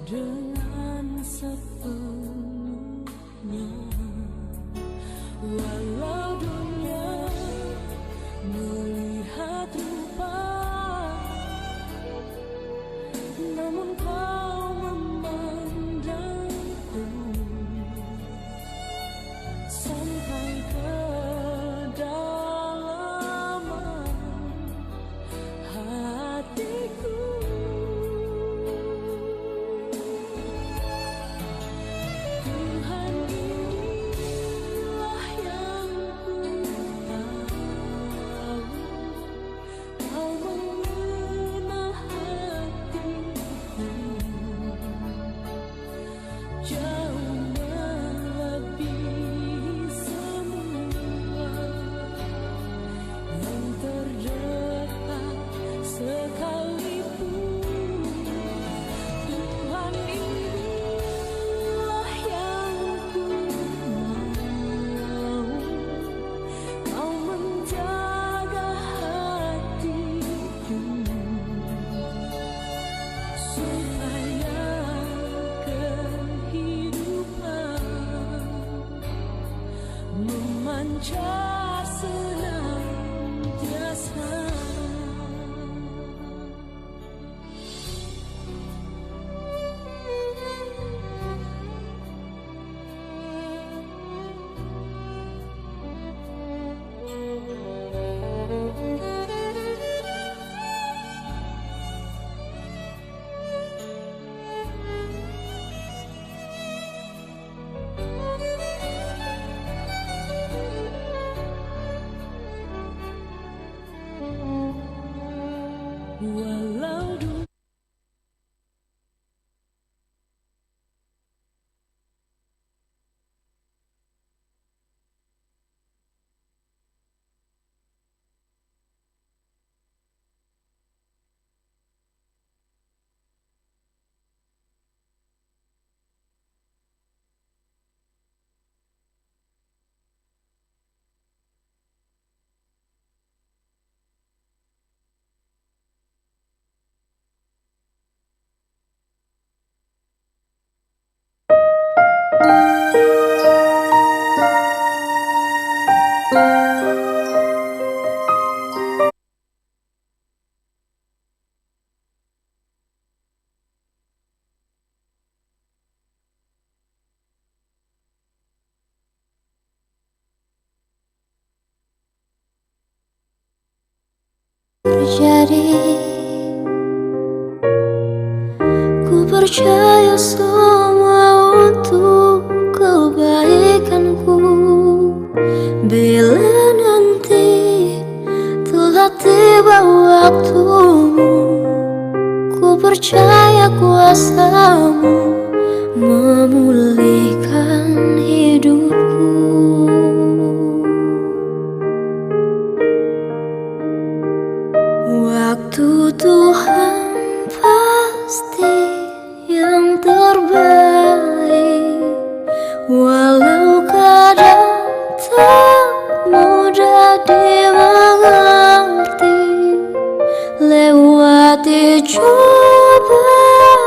dengan sepenuhnya. Walau dunia melihat rupa, namun kau memandangku sampai ke dalaman hatiku. Tuhan, inilah yang ku tahu, kau mengenal hatiku jauh melebihi semua yang terdekat sekalipun. Tuhan, inilah yang ku mau, kau menjaga hatiku supaya kehidupan memancar senantiasa. Walau dunia terjadi, ku percaya semua untuk kebaikanku. Bila nanti telah tiba waktumu, ku percaya kuasamu memulihkan hidupku. Waktu Tuhan pasti yang terbaik, walau kadang tak mudah dimengerti. Lewati cobaan,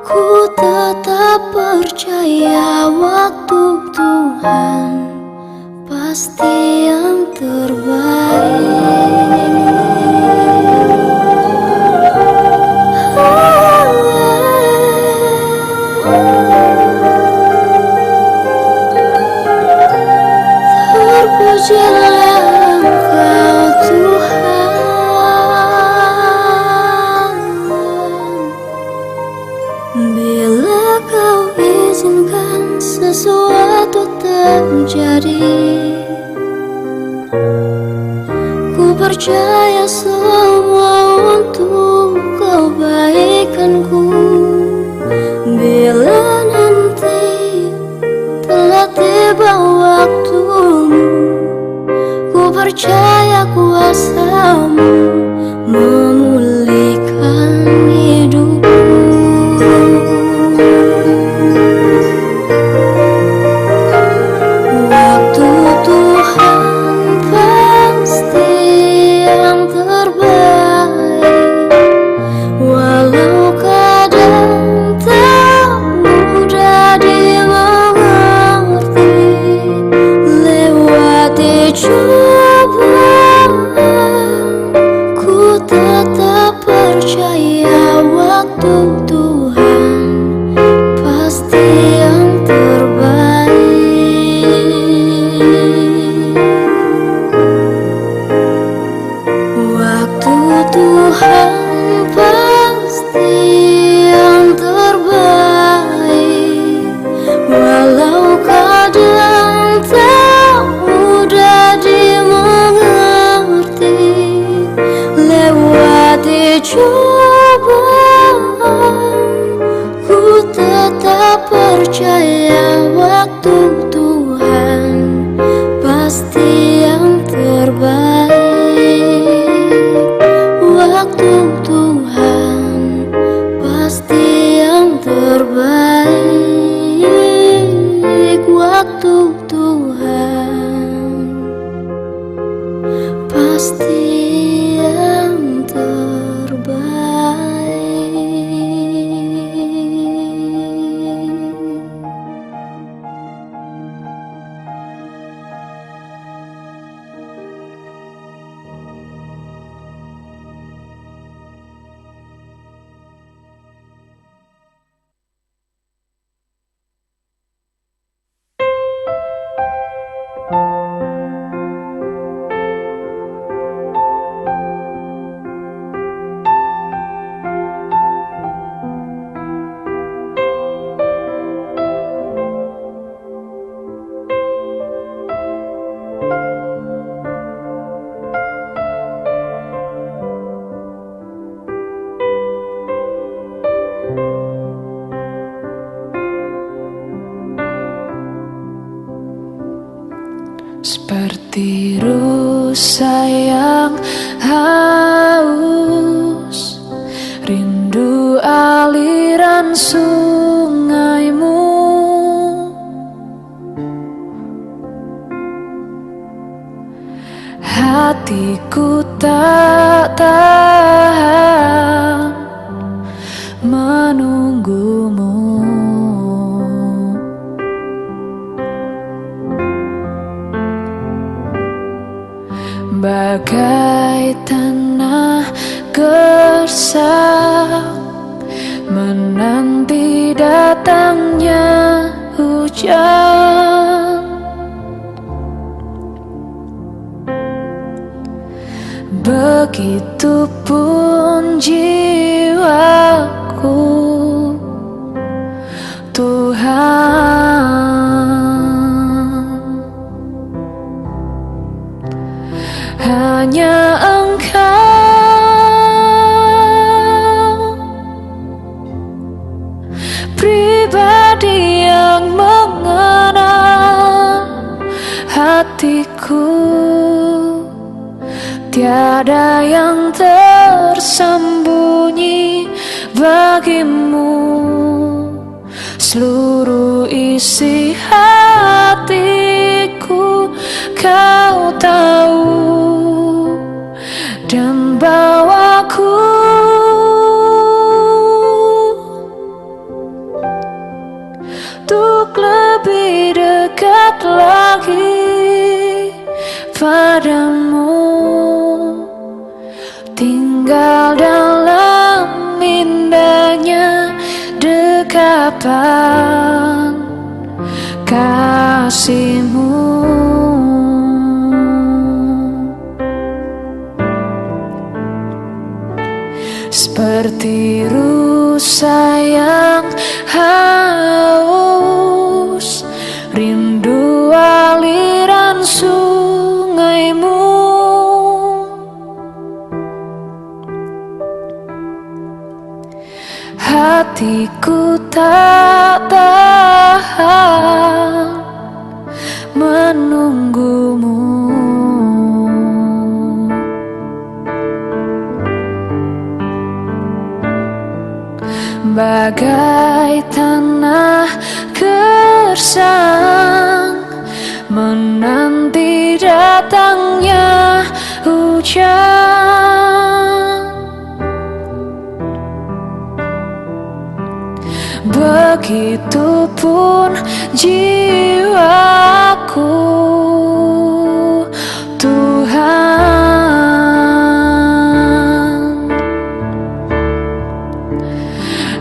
ku tetap percaya waktu Tuhan pasti yang terbaik. Terpujilah Engkau Tuhan, bila Kau izinkan sesuatu terjadi. Ku percaya semua untuk kebaikanku. Bila nanti telah tiba waktumu, ku percaya kuasamu memulihkan hidupku. Waktu Tuhan pasti yang terbaik. Walau kadang tak mudah dimengerti, lewati cobaan, ku tetap percaya waktu Tuhan pasti yang terbaik. Waktu Tuhan pasti yang terbaik. Waktu Tuhan pasti yang terbaik. Seperti rusa yang haus, rindu aliran sungaimu. Hatiku tak tahan menunggumu. Bagai tanah gersang menanti datangnya hujan. Begitupun jiwaku, Tuhan. Hanya Engkau pribadi yang mengenal hatiku. Tiada yang tersembunyi bagimu. Seluruh isi hatiku Kau tahu, dan bawaku untuk lebih dekat lagi padamu. Tinggal dalam indahnya dekapan kasih-Mu. Seperti rusa yang haus, rindu aliran sungaimu. Hatiku tak tahan menunggumu. Bagai tanah gersang menanti datangnya hujan. Begitupun jiwaku, Tuhan.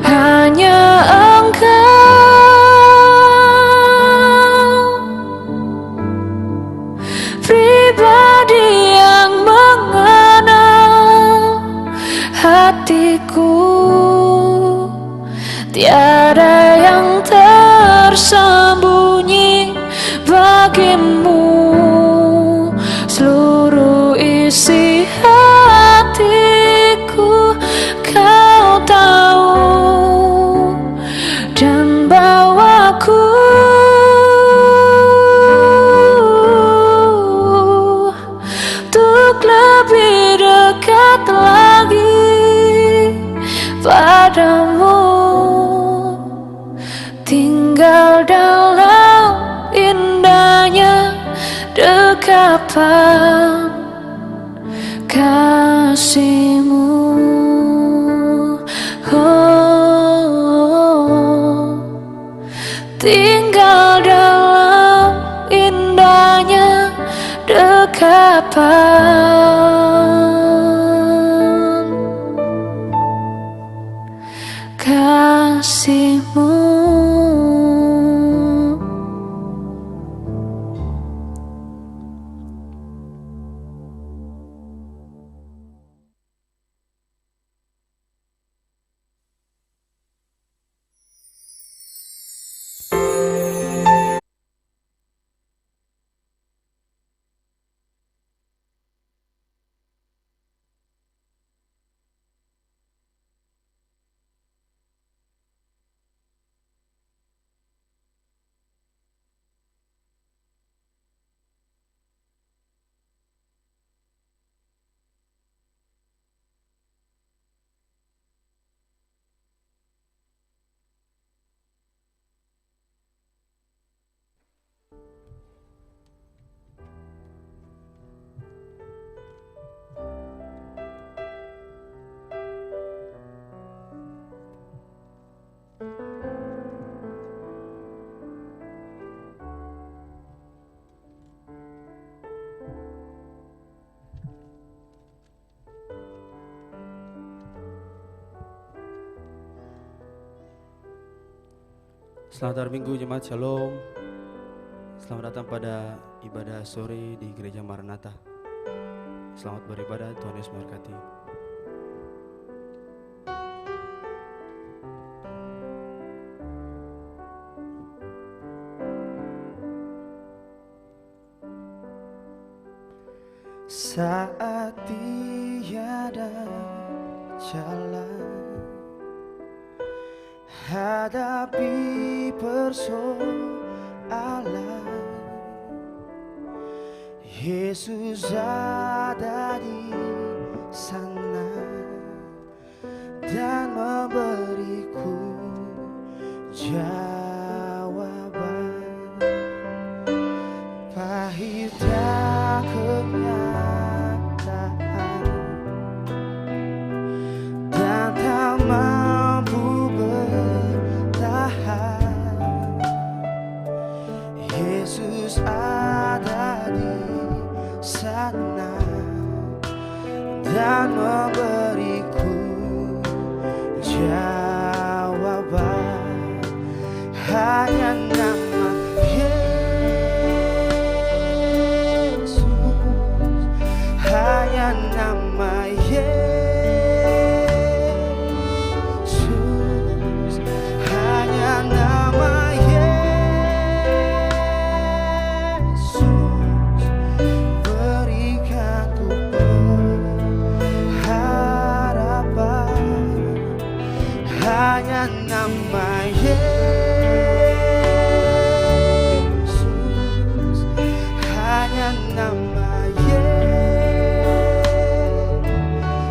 Hanya Engkau pribadi yang mengenal hatiku. Tiada yang tersembunyi tinggal dalam indahnya dekapan kasih-Mu. Tinggal dalam indahnya dekapan kasih-Mu. Selamat hari Minggu Jemaat Shalom. Selamat datang pada ibadah sore di Gereja Maranatha. Selamat beribadah, Tuhan Yesus memberkati. Saat tiada jalan, hadapi persoalan, Yesus ada di sana dan memberiku jawaban. Pahitnya kenyataan dan tak mampu bertahan, Yesus ada di sana dan memberiku jawaban. Hanya nama Yesus, hanya nama Yesus, hanya nama Yesus berikanku pengharapan. Hanya nama Yesus, hanya nama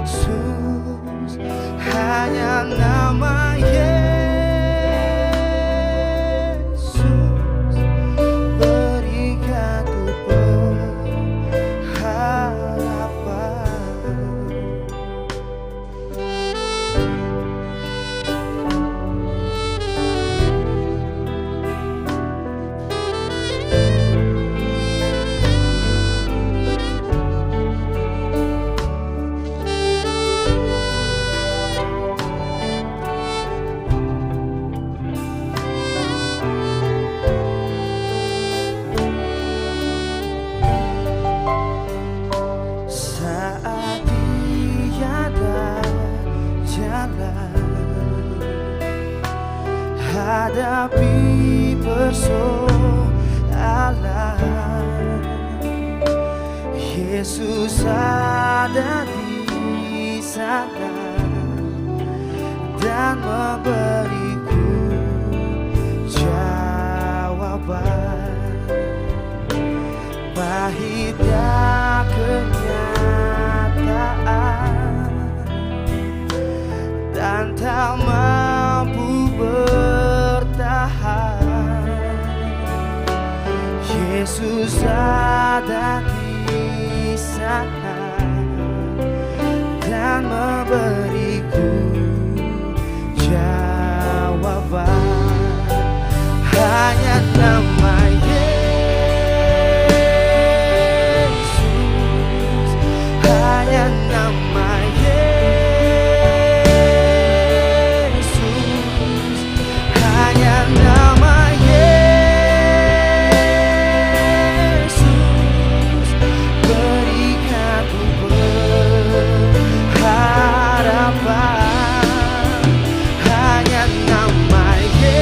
Yesus, hanya nama Yesus berikanku pengharapan. Saat tiada jalan, hadapi persoalan, Yesus ada di sana dan memberiku jawaban. Pahitnya kenyataan dan tak mampu bertahan, Yesus ada di sana dan memberiku jawaban. Hanya nama Yesus, hanya nama Yesus, hanya nama Yesus berikan ku pengharapan. Hanya nama Yesus,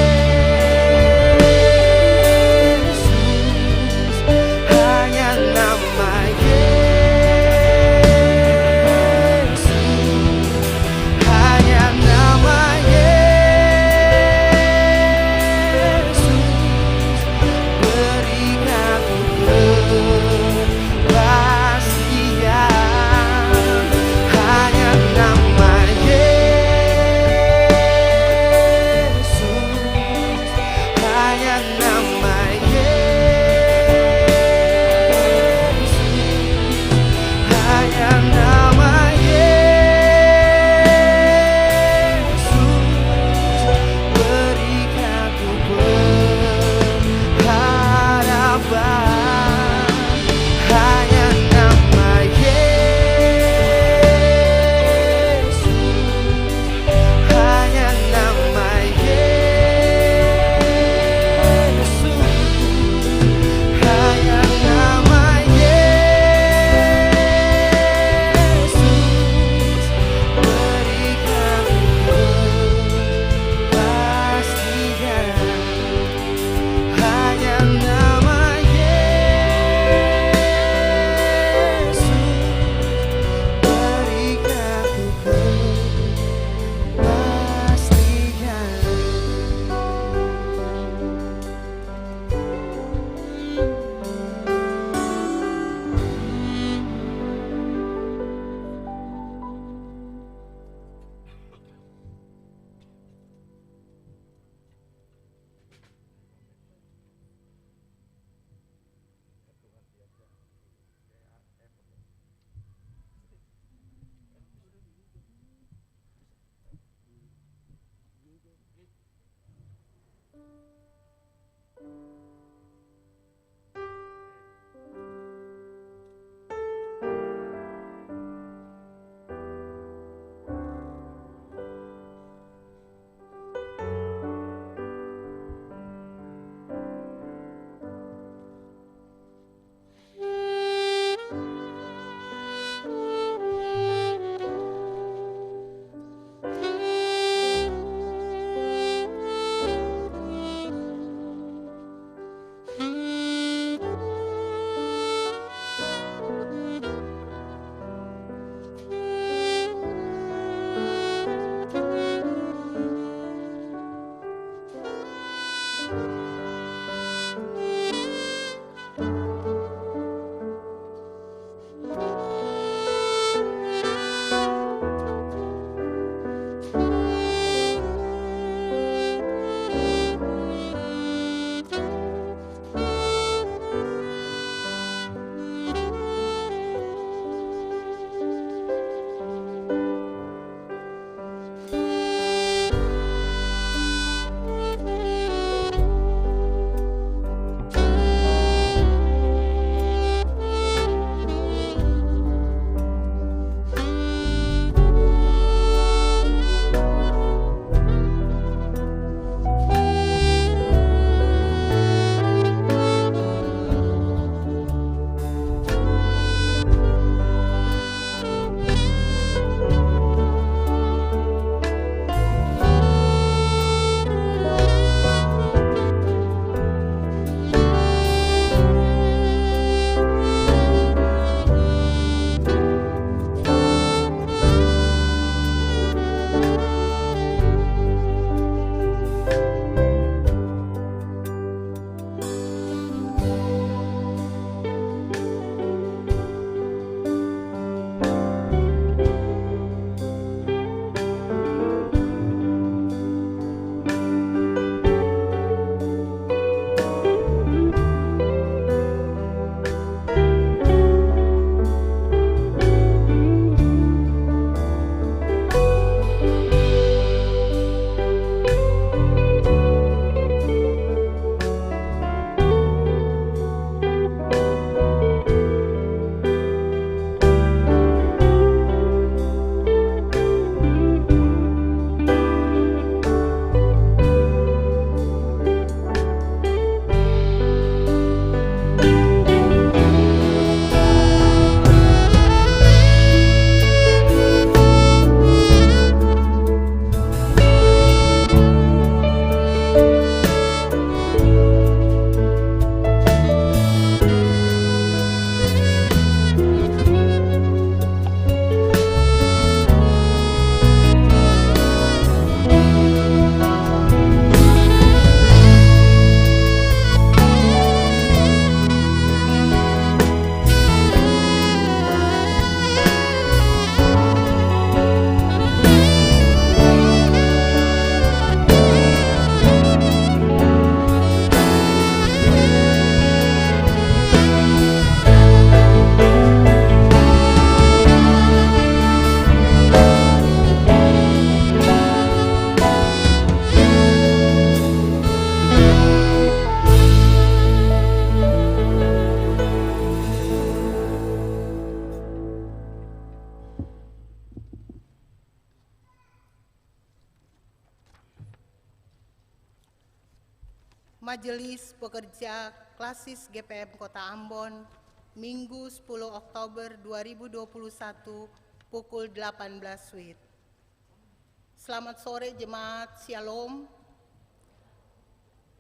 Majelis Pekerja Klasis GPM Kota Ambon, Minggu 10 Oktober 2021, pukul 18 WIB. Selamat sore jemaat Shalom.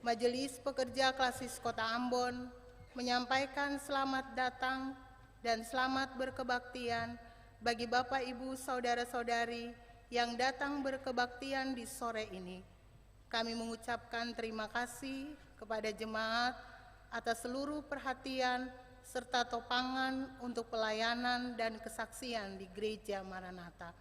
Majelis Pekerja Klasis Kota Ambon menyampaikan selamat datang dan selamat berkebaktian bagi Bapak Ibu Saudara-saudari yang datang berkebaktian di sore ini. Kami mengucapkan terima kasih kepada jemaat atas seluruh perhatian serta topangan untuk pelayanan dan kesaksian di Gereja Maranatha.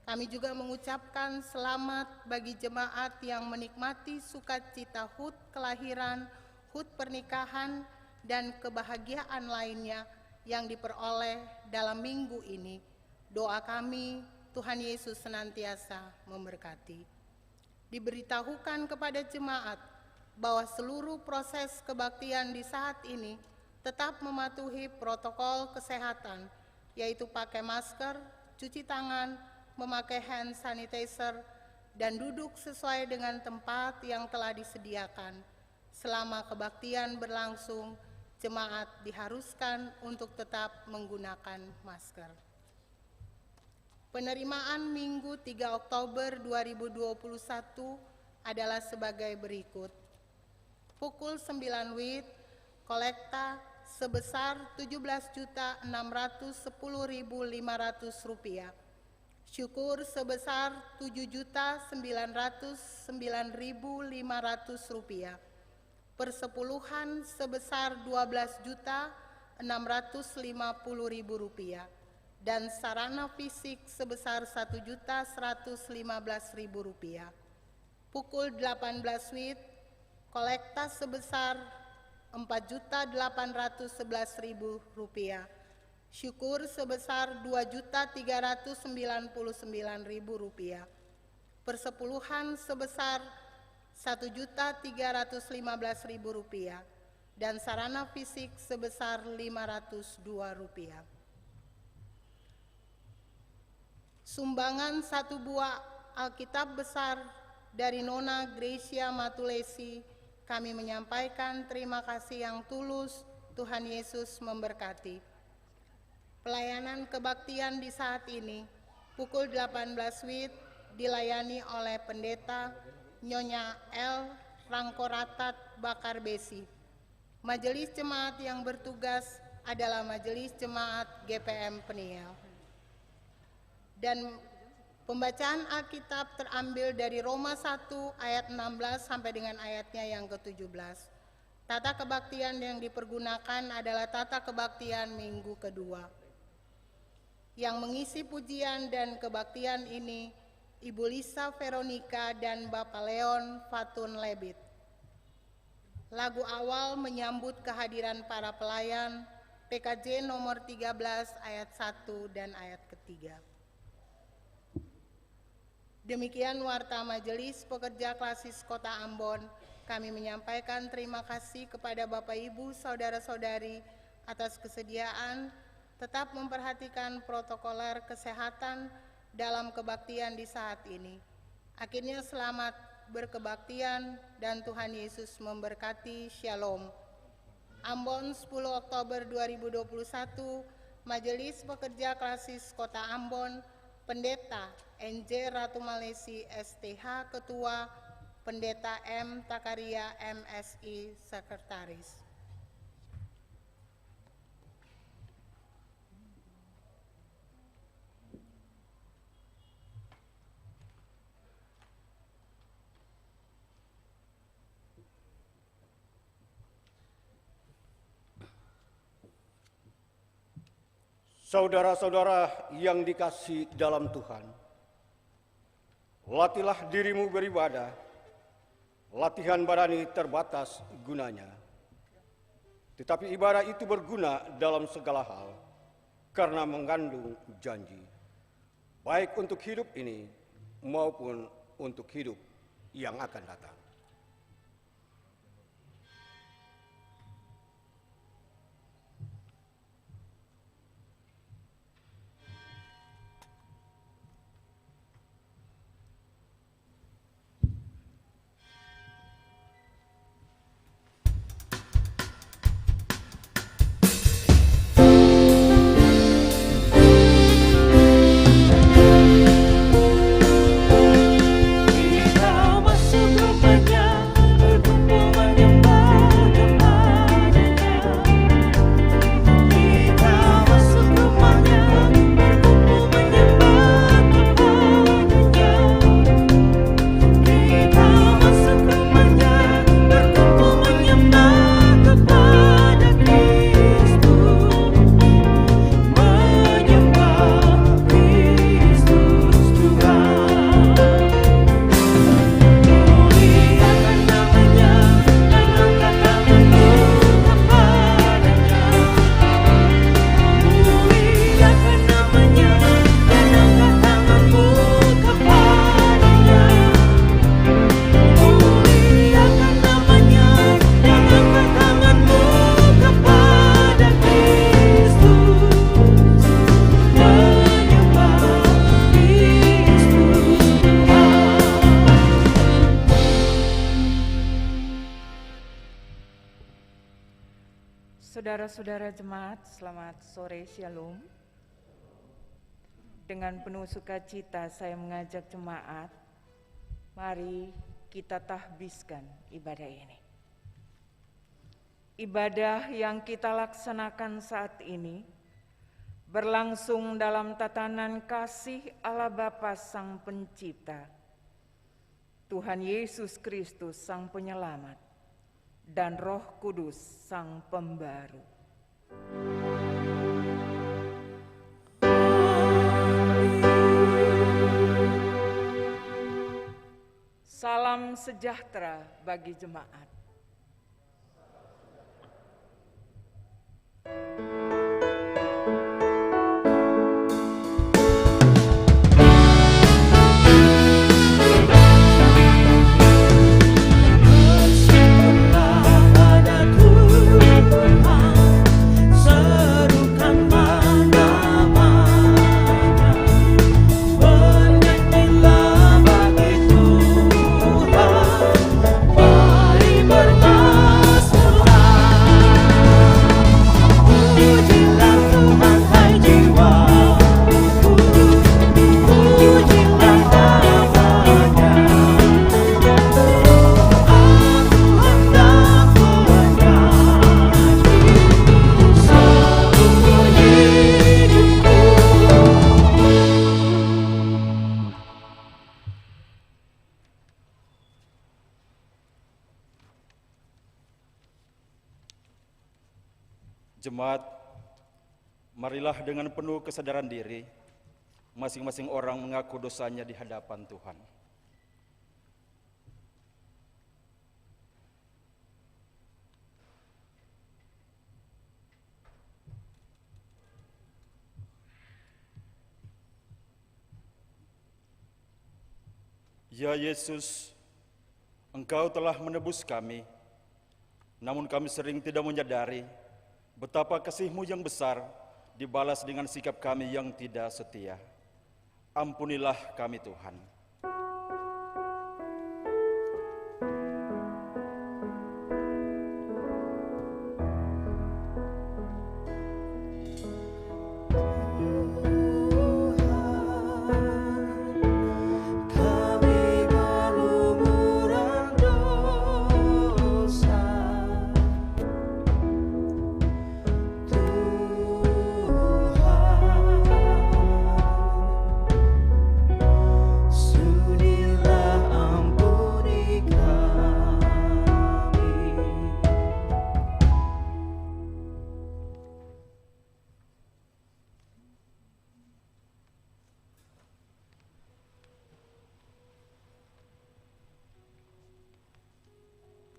Kami juga mengucapkan selamat bagi jemaat yang menikmati sukacita HUT kelahiran, HUT pernikahan, dan kebahagiaan lainnya yang diperoleh dalam minggu ini. Doa kami, Tuhan Yesus senantiasa memberkati. Diberitahukan kepada jemaat bahwa seluruh proses kebaktian di saat ini tetap mematuhi protokol kesehatan, yaitu pakai masker, cuci tangan, memakai hand sanitizer, dan duduk sesuai dengan tempat yang telah disediakan. Selama kebaktian berlangsung, jemaat diharuskan untuk tetap menggunakan masker. Penerimaan Minggu 3 Oktober 2021 adalah sebagai berikut. Pukul 9 WIB, kolekta sebesar Rp17.610.500. Syukur sebesar Rp7.909.500. Persepuluhan sebesar Rp12.650.000 dan sarana fisik sebesar Rp1.115.000. Pukul 18 WIB, kolekta sebesar Rp4.811.000. Syukur sebesar Rp2.399.000. Persepuluhan sebesar Rp1.315.000 dan sarana fisik sebesar Rp502. Sumbangan 1 buah Alkitab besar dari Nona Gracia Matulesi, kami menyampaikan terima kasih yang tulus. Tuhan Yesus memberkati. Pelayanan kebaktian di saat ini, pukul 18 WIB, dilayani oleh Pendeta Nyonya L. Rangkoratat Bakar Besi. Majelis jemaat yang bertugas adalah Majelis Jemaat GPM Peniel. Dan pembacaan Alkitab terambil dari Roma 1 ayat 16 sampai dengan ayatnya yang ke-17. Tata kebaktian yang dipergunakan adalah tata kebaktian minggu kedua. Yang mengisi pujian dan kebaktian ini, Ibu Lisa Veronica dan Bapak Leon Fatun Lebit. Lagu awal menyambut kehadiran para pelayan, PKJ nomor 13 ayat 1 dan ayat ketiga. Demikian warta Majelis Pekerja Klasis Kota Ambon. Kami menyampaikan terima kasih kepada Bapak Ibu Saudara-saudari atas kesediaan tetap memperhatikan protokoler kesehatan dalam kebaktian di saat ini. Akhirnya selamat berkebaktian dan Tuhan Yesus memberkati. Shalom. Ambon 10 Oktober 2021, Majelis Pekerja Klasis Kota Ambon, Pendeta NJ Ratu Malesi STH Ketua, Pendeta M. Takaria MSI Sekretaris. Saudara-saudara yang dikasihi dalam Tuhan, latihlah dirimu beribadah. Latihan badani terbatas gunanya, tetapi ibadah itu berguna dalam segala hal karena mengandung janji, baik untuk hidup ini maupun untuk hidup yang akan datang. Saudara-saudara jemaat, selamat sore Shalom. Dengan penuh sukacita saya mengajak jemaat, mari kita tahbiskan ibadah ini. Ibadah yang kita laksanakan saat ini berlangsung dalam tatanan kasih Allah Bapa Sang Pencipta, Tuhan Yesus Kristus Sang Penyelamat, dan Roh Kudus Sang Pembaru. Salam sejahtera bagi jemaat. Jemaat, marilah dengan penuh kesadaran diri, masing-masing orang mengaku dosanya di hadapan Tuhan. Ya Yesus, Engkau telah menebus kami, namun kami sering tidak menyadari betapa kasih-Mu yang besar dibalas dengan sikap kami yang tidak setia. Ampunilah kami Tuhan.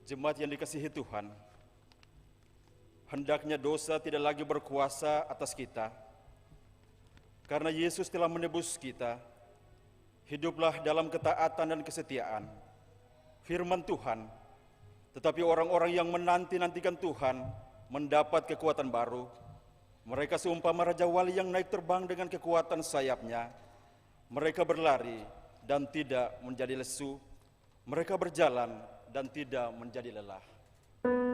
Jemaat yang dikasihi Tuhan, hendaknya dosa tidak lagi berkuasa atas kita, karena Yesus telah menebus kita. Hiduplah dalam ketaatan dan kesetiaan. Firman Tuhan, tetapi orang-orang yang menanti-nantikan Tuhan mendapat kekuatan baru. Mereka seumpama raja wali yang naik terbang dengan kekuatan sayapnya. Mereka berlari dan tidak menjadi lesu. Mereka berjalan dan tidak menjadi lelah. Ku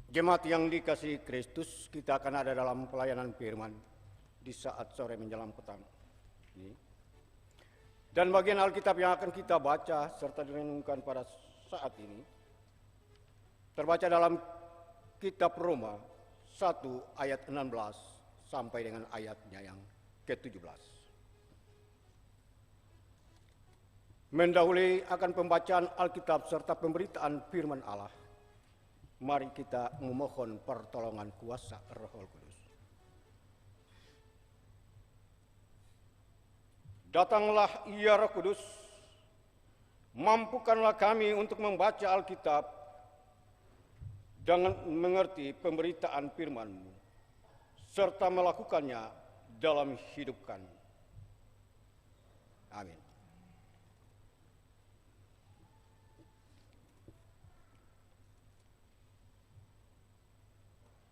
Jemaat yang dikasihi Kristus, kita akan ada dalam pelayanan firman di saat sore menjelang petang ini. Dan bagian Alkitab yang akan kita baca serta direnungkan pada saat ini terbaca dalam kitab Roma 1 ayat 16 sampai dengan ayatnya yang ke-17. Mendahului akan pembacaan Alkitab serta pemberitaan firman Allah, mari kita memohon pertolongan kuasa Roh Kudus. Datanglah ya Roh Kudus, mampukanlah kami untuk membaca Alkitab dan mengerti pemberitaan firman-Mu, serta melakukannya dalam hidup kami. Amin.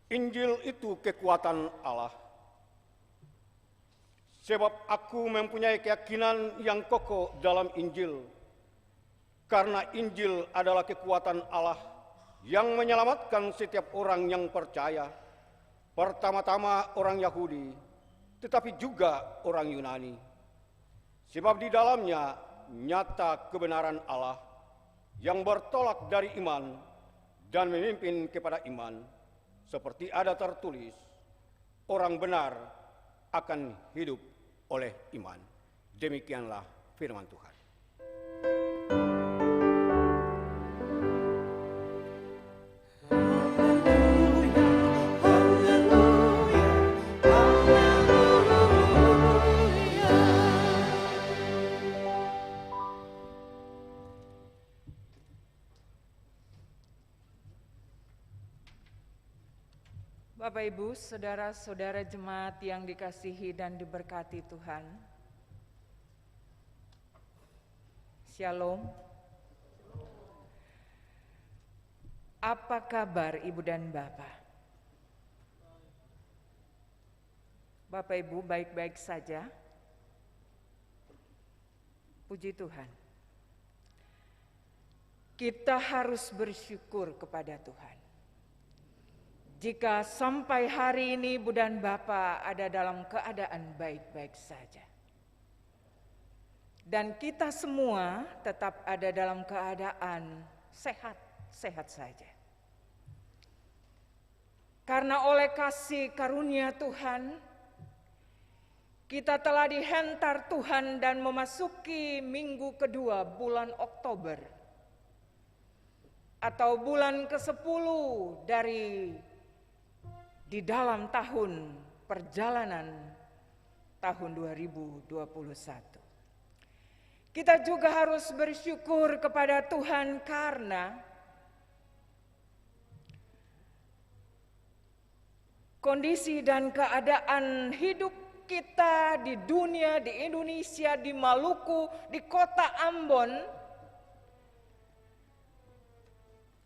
Injil itu kekuatan Allah. Sebab aku mempunyai keyakinan yang kokoh dalam Injil. Karena Injil adalah kekuatan Allah yang menyelamatkan setiap orang yang percaya. Pertama-tama orang Yahudi, tetapi juga orang Yunani. Sebab di dalamnya nyata kebenaran Allah yang bertolak dari iman dan memimpin kepada iman. Seperti ada tertulis, orang benar akan hidup oleh iman. Demikianlah firman Tuhan. Bapak Ibu, saudara-saudara jemaat yang dikasihi dan diberkati Tuhan. Shalom. Apa kabar Ibu dan Bapak? Bapak Ibu baik-baik saja? Puji Tuhan. Kita harus bersyukur kepada Tuhan. Jika sampai hari ini Ibu dan Bapak ada dalam keadaan baik-baik saja. Dan kita semua tetap ada dalam keadaan sehat-sehat saja. Karena oleh kasih karunia Tuhan, kita telah dihentar Tuhan dan memasuki minggu kedua bulan Oktober. Atau bulan ke-10 di dalam tahun perjalanan tahun 2021. Kita juga harus bersyukur kepada Tuhan karena kondisi dan keadaan hidup kita di dunia, di Indonesia, di Maluku, di kota Ambon,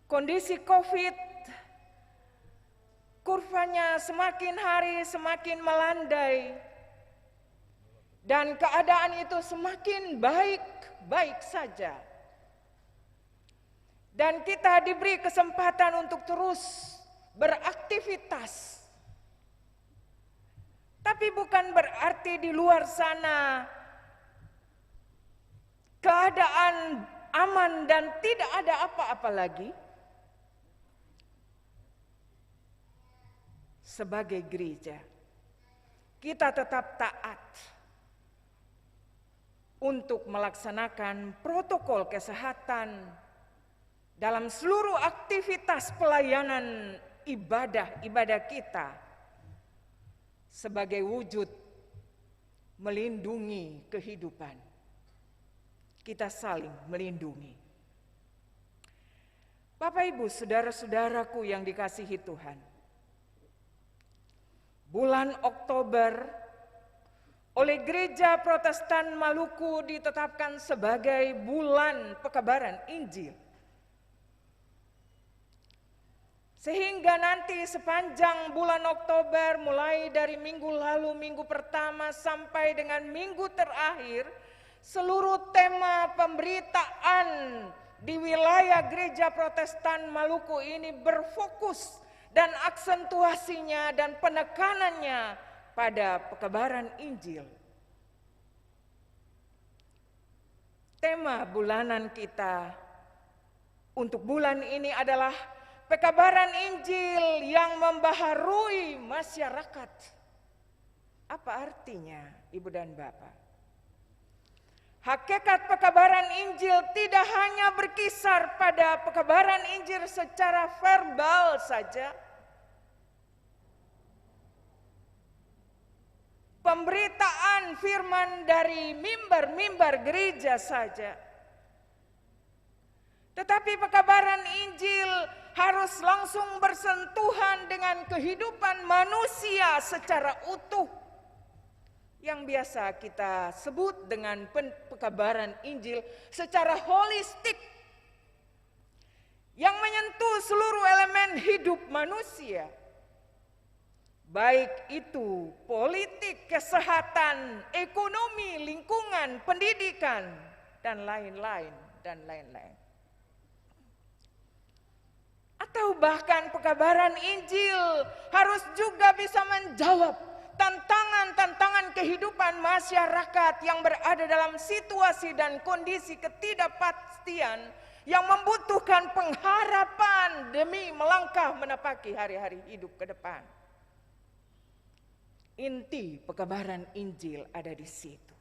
kondisi COVID, kurvanya semakin hari semakin melandai dan keadaan itu semakin baik-baik saja. Dan kita diberi kesempatan untuk terus beraktivitas. Tapi bukan berarti di luar sana keadaan aman dan tidak ada apa-apa lagi. Sebagai gereja, kita tetap taat untuk melaksanakan protokol kesehatan dalam seluruh aktivitas pelayanan ibadah kita sebagai wujud melindungi kehidupan. Kita saling melindungi. Bapak Ibu, saudara-saudaraku yang dikasihi Tuhan, bulan Oktober oleh Gereja Protestan Maluku ditetapkan sebagai bulan pekabaran Injil. Sehingga nanti sepanjang bulan Oktober mulai dari minggu lalu, minggu pertama sampai dengan minggu terakhir, seluruh tema pemberitaan di wilayah Gereja Protestan Maluku ini berfokus dan aksentuasinya dan penekanannya pada pekebaran Injil. Tema bulanan kita untuk bulan ini adalah pekebaran Injil yang membaharui masyarakat. Apa artinya, Ibu dan Bapak? Hakikat pekebaran Injil tidak hanya berkisar pada pekebaran Injil secara verbal saja. Pemberitaan firman dari mimbar-mimbar gereja saja. Tetapi pekebaran Injil harus langsung bersentuhan dengan kehidupan manusia secara utuh. Yang biasa kita sebut dengan pekebaran Injil secara holistik. Yang menyentuh seluruh elemen hidup manusia. Baik itu politik, kesehatan, ekonomi, lingkungan, pendidikan, dan lain-lain, dan lain-lain. Atau bahkan pekebaran Injil harus juga bisa menjawab tantangan-tantangan kehidupan masyarakat yang berada dalam situasi dan kondisi ketidakpastian yang membutuhkan pengharapan demi melangkah menapaki hari-hari hidup ke depan. Inti pekebaran Injil ada di situ.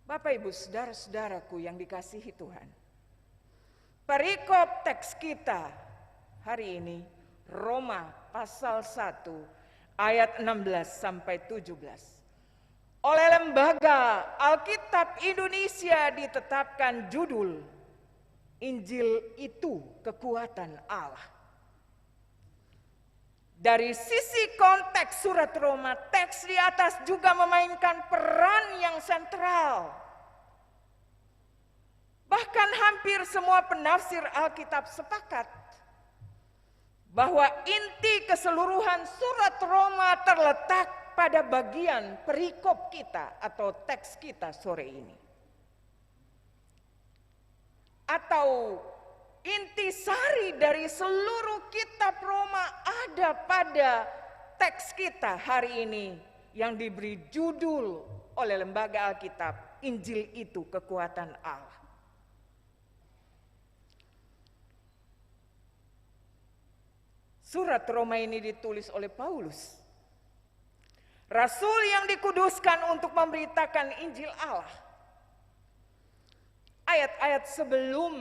Bapak, Ibu, saudara-saudaraku yang dikasihi Tuhan. Perikop teks kita hari ini Roma pasal 1 ayat 16 sampai 17. Oleh Lembaga Alkitab Indonesia ditetapkan judul Injil itu Kekuatan Allah. Dari sisi konteks surat Roma, teks di atas juga memainkan peran yang sentral. Bahkan hampir semua penafsir Alkitab sepakat bahwa inti keseluruhan surat Roma terletak pada bagian perikop kita atau teks kita sore ini. Atau intisari dari seluruh kitab Roma ada pada teks kita hari ini yang diberi judul oleh Lembaga Alkitab, Injil itu Kekuatan Allah. Surat Roma ini ditulis oleh Paulus, rasul yang dikuduskan untuk memberitakan Injil Allah. Ayat-ayat sebelum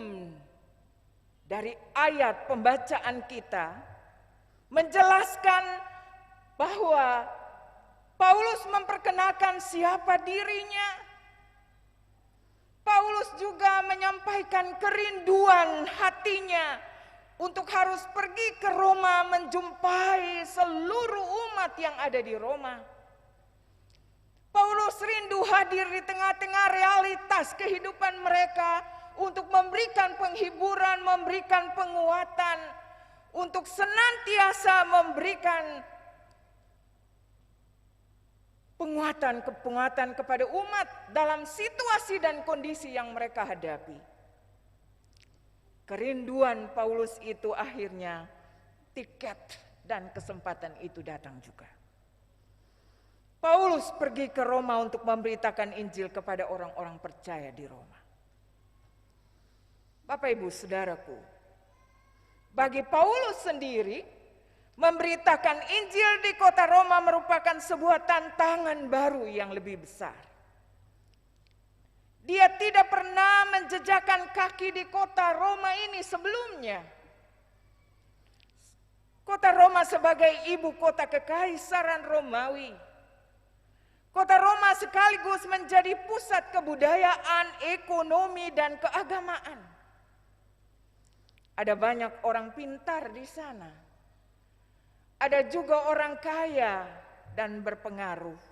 dari ayat pembacaan kita menjelaskan bahwa Paulus memperkenalkan siapa dirinya. Paulus juga menyampaikan kerinduan hatinya untuk harus pergi ke Roma menjumpai seluruh umat yang ada di Roma. Paulus rindu hadir di tengah-tengah realitas kehidupan mereka untuk memberikan penghiburan, memberikan penguatan, untuk senantiasa memberikan penguatan kepada umat dalam situasi dan kondisi yang mereka hadapi. Kerinduan Paulus itu akhirnya tiket dan kesempatan itu datang juga. Paulus pergi ke Roma untuk memberitakan Injil kepada orang-orang percaya di Roma. Bapak, Ibu, saudaraku, bagi Paulus sendiri, memberitakan Injil di kota Roma merupakan sebuah tantangan baru yang lebih besar. Dia tidak pernah menjejakkan kaki di kota Roma ini sebelumnya. Kota Roma sebagai ibu kota kekaisaran Romawi. Kota Roma sekaligus menjadi pusat kebudayaan, ekonomi, dan keagamaan. Ada banyak orang pintar di sana. Ada juga orang kaya dan berpengaruh.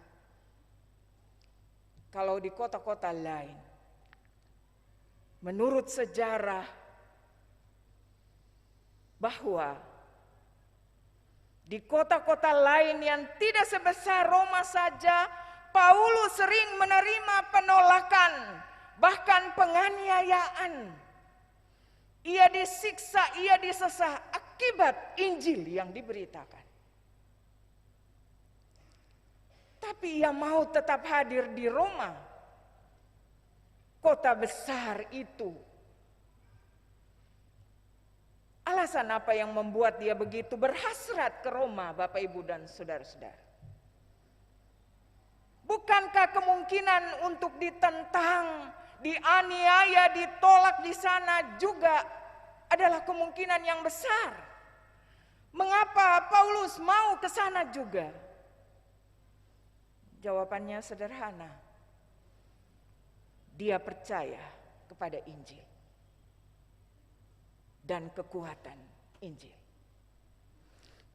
Kalau di kota-kota lain, menurut sejarah, bahwa di kota-kota lain yang tidak sebesar Roma saja, Paulus sering menerima penolakan, bahkan penganiayaan. Ia disiksa, ia disesah akibat Injil yang diberitakan. Tapi ia mau tetap hadir di Roma, kota besar itu. Alasan apa yang membuat dia begitu berhasrat ke Roma, Bapak, Ibu, dan saudara-saudara? Bukankah kemungkinan untuk ditentang, dianiaya, ditolak di sana juga adalah kemungkinan yang besar? Mengapa Paulus mau ke sana juga? Jawabannya sederhana. Dia percaya kepada Injil dan kekuatan Injil.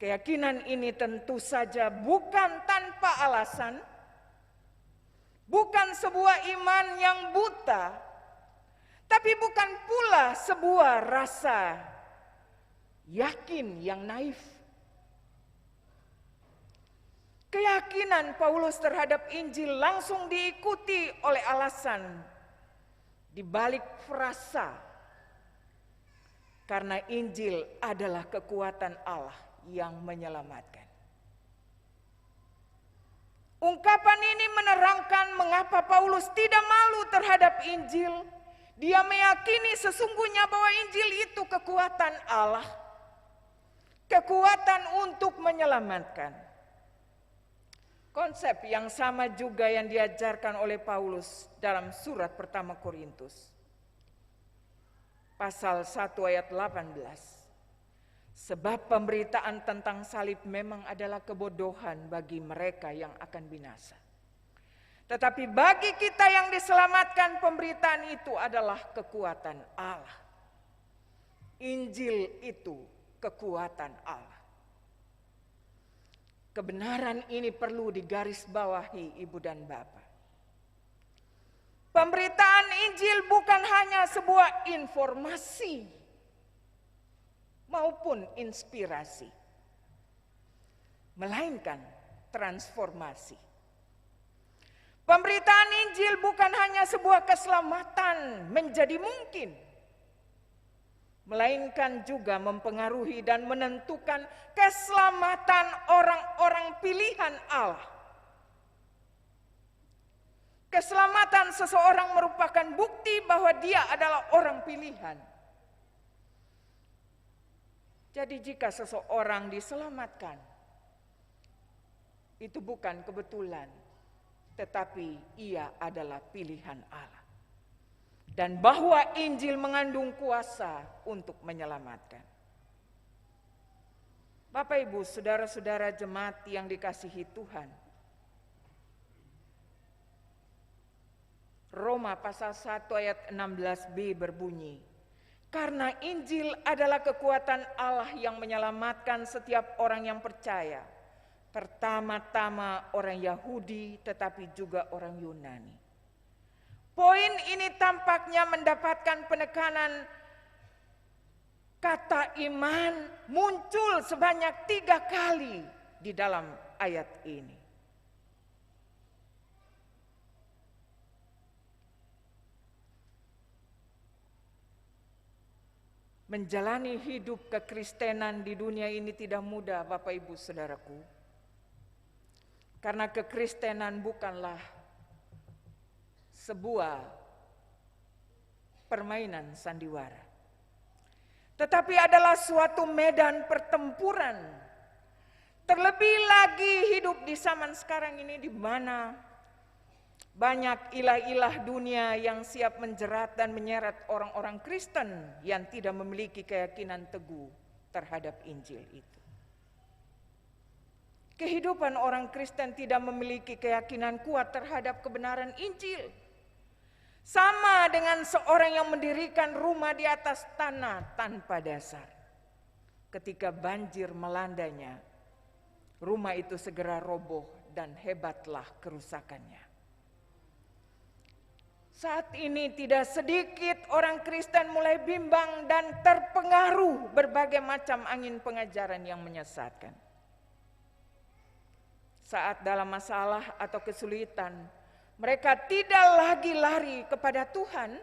Keyakinan ini tentu saja bukan tanpa alasan, bukan sebuah iman yang buta, tapi bukan pula sebuah rasa yakin yang naif. Keyakinan Paulus terhadap Injil langsung diikuti oleh alasan di balik frasa, karena Injil adalah kekuatan Allah yang menyelamatkan. Ungkapan ini menerangkan mengapa Paulus tidak malu terhadap Injil. Dia meyakini sesungguhnya bahwa Injil itu kekuatan Allah, kekuatan untuk menyelamatkan. Konsep yang sama juga yang diajarkan oleh Paulus dalam surat pertama Korintus. Pasal 1 ayat 18. Sebab pemberitaan tentang salib memang adalah kebodohan bagi mereka yang akan binasa. Tetapi bagi kita yang diselamatkan, pemberitaan itu adalah kekuatan Allah. Injil itu kekuatan Allah. Kebenaran ini perlu digarisbawahi Ibu dan Bapak. Pemberitaan Injil bukan hanya sebuah informasi maupun inspirasi, melainkan transformasi. Pemberitaan Injil bukan hanya sebuah keselamatan menjadi mungkin, melainkan juga mempengaruhi dan menentukan keselamatan orang-orang pilihan Allah. Keselamatan seseorang merupakan bukti bahwa dia adalah orang pilihan. Jadi jika seseorang diselamatkan, itu bukan kebetulan, tetapi ia adalah pilihan Allah. Dan bahwa Injil mengandung kuasa untuk menyelamatkan. Bapak, Ibu, saudara-saudara jemaat yang dikasihi Tuhan. Roma pasal 1 ayat 16b berbunyi, karena Injil adalah kekuatan Allah yang menyelamatkan setiap orang yang percaya. Pertama-tama orang Yahudi tetapi juga orang Yunani. Poin ini tampaknya mendapatkan penekanan. Kata iman muncul sebanyak 3 kali di dalam ayat ini. Menjalani hidup kekristenan di dunia ini tidak mudah, Bapak, Ibu, saudaraku. Karena kekristenan bukanlah sebuah permainan sandiwara, tetapi adalah suatu medan pertempuran. Terlebih lagi hidup di zaman sekarang ini di mana banyak ilah-ilah dunia yang siap menjerat dan menyeret orang-orang Kristen yang tidak memiliki keyakinan teguh terhadap Injil itu. Kehidupan orang Kristen tidak memiliki keyakinan kuat terhadap kebenaran Injil. Sama dengan seorang yang mendirikan rumah di atas tanah tanpa dasar. Ketika banjir melandanya, rumah itu segera roboh dan hebatlah kerusakannya. Saat ini tidak sedikit orang Kristen mulai bimbang dan terpengaruh berbagai macam angin pengajaran yang menyesatkan. Saat dalam masalah atau kesulitan, mereka tidak lagi lari kepada Tuhan.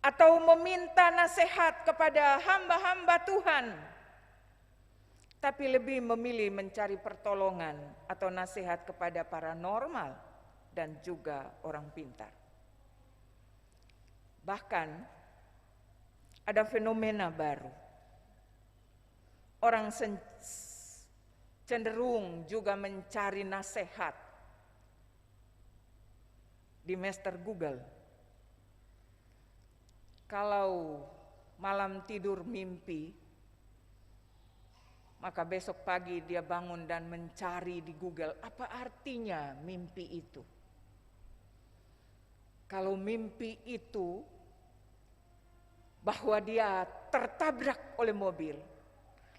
atau meminta nasihat kepada hamba-hamba Tuhan, tapi lebih memilih mencari pertolongan atau nasihat kepada paranormal dan juga orang pintar. Bahkan ada fenomena baru. Orang cenderung juga mencari nasihat di Master Google. Kalau malam tidur mimpi, maka besok pagi dia bangun dan mencari di Google apa artinya mimpi itu. Kalau mimpi itu bahwa dia tertabrak oleh mobil,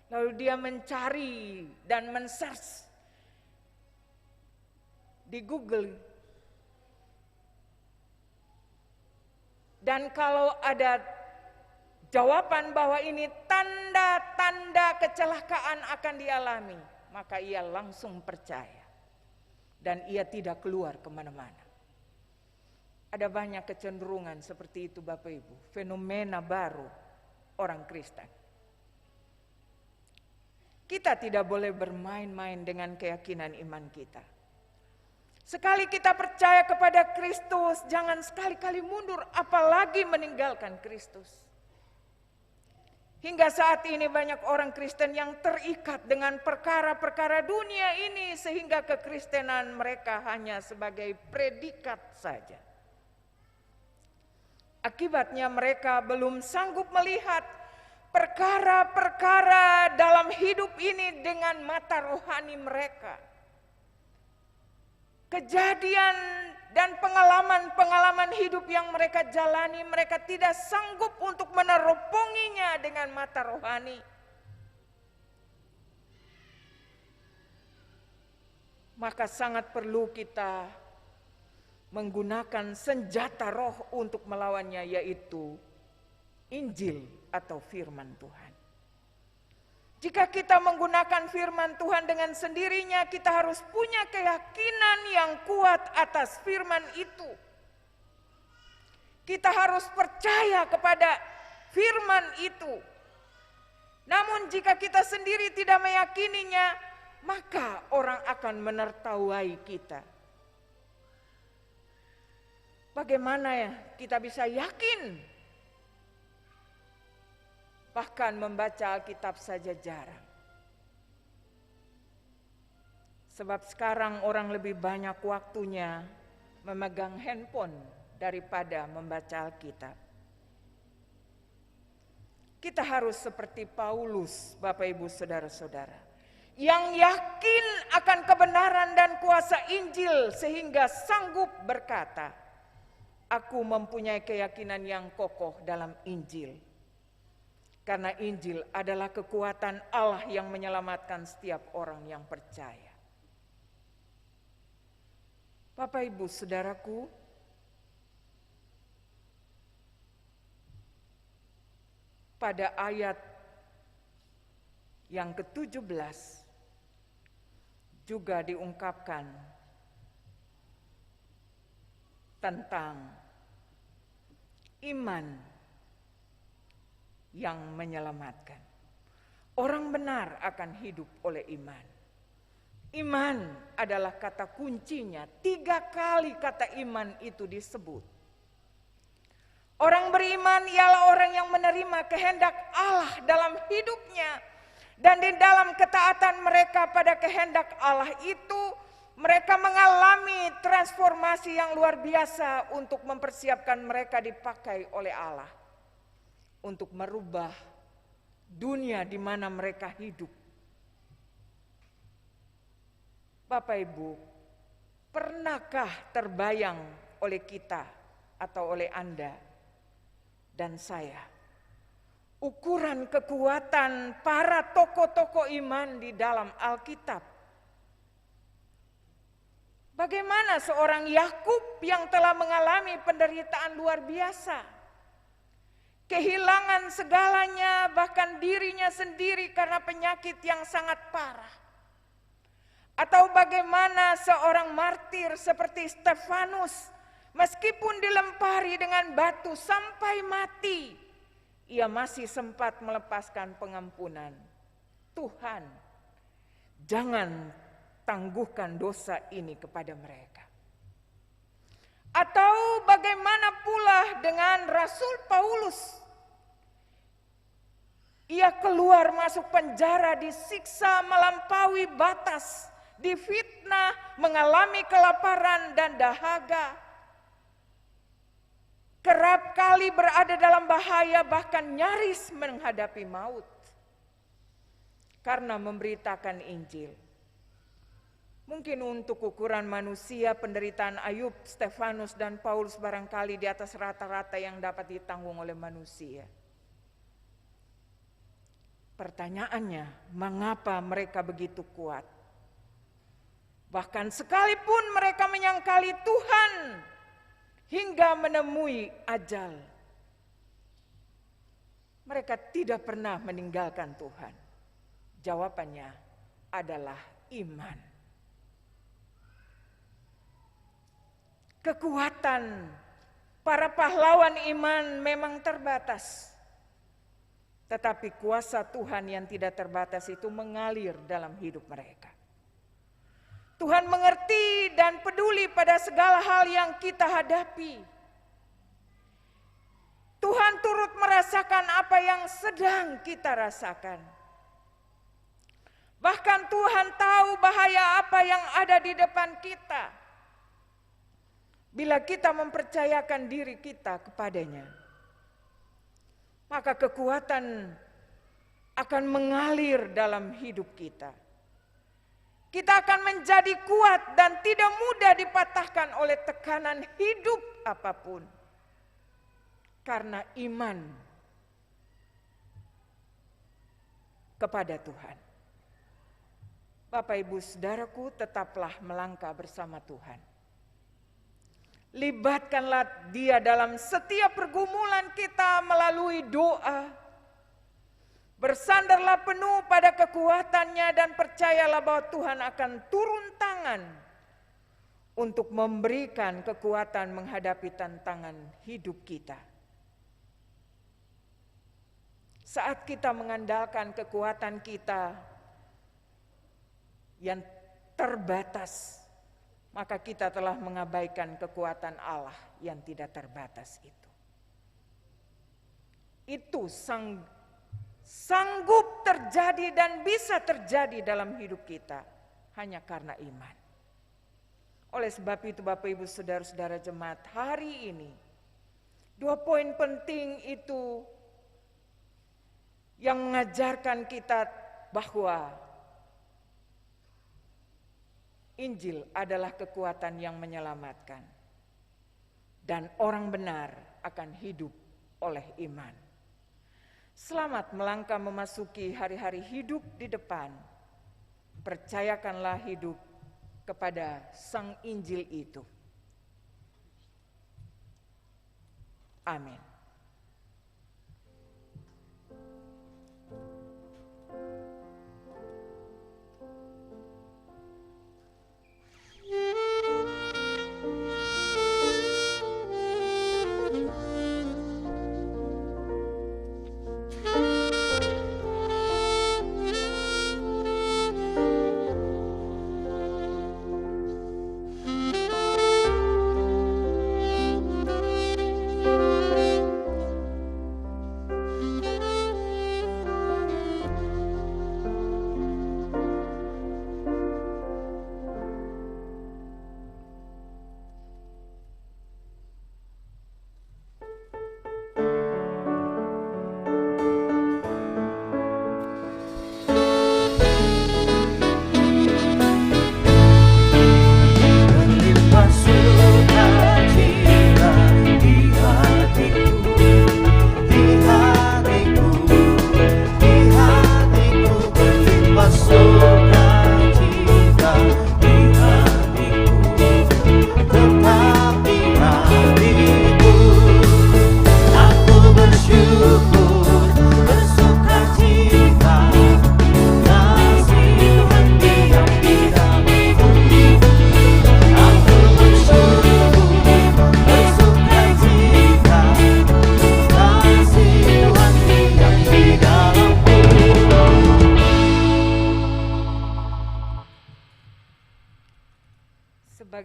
lalu dia mencari dan men-search di Google. Dan kalau ada jawaban bahwa ini tanda-tanda kecelakaan akan dialami, maka ia langsung percaya. Dan ia tidak keluar kemana-mana. Ada banyak kecenderungan seperti itu Bapak Ibu. Fenomena baru orang Kristen. Kita tidak boleh bermain-main dengan keyakinan iman kita. Sekali kita percaya kepada Kristus, jangan sekali-kali mundur, apalagi meninggalkan Kristus. Hingga saat ini banyak orang Kristen yang terikat dengan perkara-perkara dunia ini, sehingga kekristenan mereka hanya sebagai predikat saja. Akibatnya mereka belum sanggup melihat perkara-perkara dalam hidup ini dengan mata rohani mereka. Kejadian dan pengalaman-pengalaman hidup yang mereka jalani, mereka tidak sanggup untuk meneroponginya dengan mata rohani. Maka sangat perlu kita menggunakan senjata roh untuk melawannya, yaitu Injil atau firman Tuhan. Jika kita menggunakan firman Tuhan dengan sendirinya, kita harus punya keyakinan yang kuat atas firman itu. Kita harus percaya kepada firman itu. Namun jika kita sendiri tidak meyakininya, maka orang akan menertawai kita. Bagaimana ya kita bisa yakin? Bahkan membaca Alkitab saja jarang. Sebab sekarang orang lebih banyak waktunya memegang handphone daripada membaca Alkitab. Kita harus seperti Paulus, Bapak Ibu Saudara-saudara, yang yakin akan kebenaran dan kuasa Injil sehingga sanggup berkata, aku mempunyai keyakinan yang kokoh dalam Injil. Karena Injil adalah kekuatan Allah yang menyelamatkan setiap orang yang percaya. Bapak Ibu Saudaraku, pada ayat yang ke-17 juga diungkapkan tentang iman yang menyelamatkan. Orang benar akan hidup oleh iman. Iman adalah kata kuncinya. 3 kali kata iman itu disebut. Orang beriman ialah orang yang menerima kehendak Allah dalam hidupnya. Dan di dalam ketaatan mereka pada kehendak Allah itu, mereka mengalami transformasi yang luar biasa untuk mempersiapkan mereka dipakai oleh Allah. Untuk merubah dunia di mana mereka hidup. Bapak Ibu, pernahkah terbayang oleh kita atau oleh Anda dan saya ukuran kekuatan para tokoh-tokoh iman di dalam Alkitab? Bagaimana seorang Yakub yang telah mengalami penderitaan luar biasa, kehilangan segalanya, bahkan dirinya sendiri karena penyakit yang sangat parah. Atau bagaimana seorang martir seperti Stefanus Meskipun dilempari dengan batu sampai mati, ia masih sempat melepaskan pengampunan. Tuhan, jangan tangguhkan dosa ini kepada mereka. Atau bagaimana pula dengan Rasul Paulus? Ia keluar masuk penjara, disiksa melampaui batas, difitnah, mengalami kelaparan dan dahaga. Kerap kali berada dalam bahaya, bahkan nyaris menghadapi maut karena memberitakan Injil. Mungkin untuk ukuran manusia penderitaan Ayub, Stefanus, dan Paulus barangkali di atas rata-rata yang dapat ditanggung oleh manusia. Pertanyaannya, mengapa mereka begitu kuat? Bahkan sekalipun mereka menyangkali Tuhan hingga menemui ajal, mereka tidak pernah meninggalkan Tuhan. Jawabannya adalah iman. Kekuatan para pahlawan iman memang terbatas, tetapi kuasa Tuhan yang tidak terbatas itu mengalir dalam hidup mereka. Tuhan mengerti dan peduli pada segala hal yang kita hadapi. Tuhan turut merasakan apa yang sedang kita rasakan. Bahkan Tuhan tahu bahaya apa yang ada di depan kita. Bila kita mempercayakan diri kita kepadanya, maka kekuatan akan mengalir dalam hidup kita. Kita akan menjadi kuat dan tidak mudah dipatahkan oleh tekanan hidup apapun. Karena iman kepada Tuhan. Bapak Ibu Saudaraku, tetaplah melangkah bersama Tuhan. Libatkanlah Dia dalam setiap pergumulan kita melalui doa. Bersandarlah penuh pada kekuatannya dan percayalah bahwa Tuhan akan turun tangan untuk memberikan kekuatan menghadapi tantangan hidup kita. Saat kita mengandalkan kekuatan kita yang terbatas, maka kita telah mengabaikan kekuatan Allah yang tidak terbatas itu. Itu sanggup terjadi dan bisa terjadi dalam hidup kita hanya karena iman. Oleh sebab itu Bapak Ibu Saudara-saudara jemaat, hari ini 2 poin penting itu yang mengajarkan kita bahwa Injil adalah kekuatan yang menyelamatkan dan orang benar akan hidup oleh iman. Selamat melangkah memasuki hari-hari hidup di depan. Percayakanlah hidup kepada Sang Injil itu. Amin.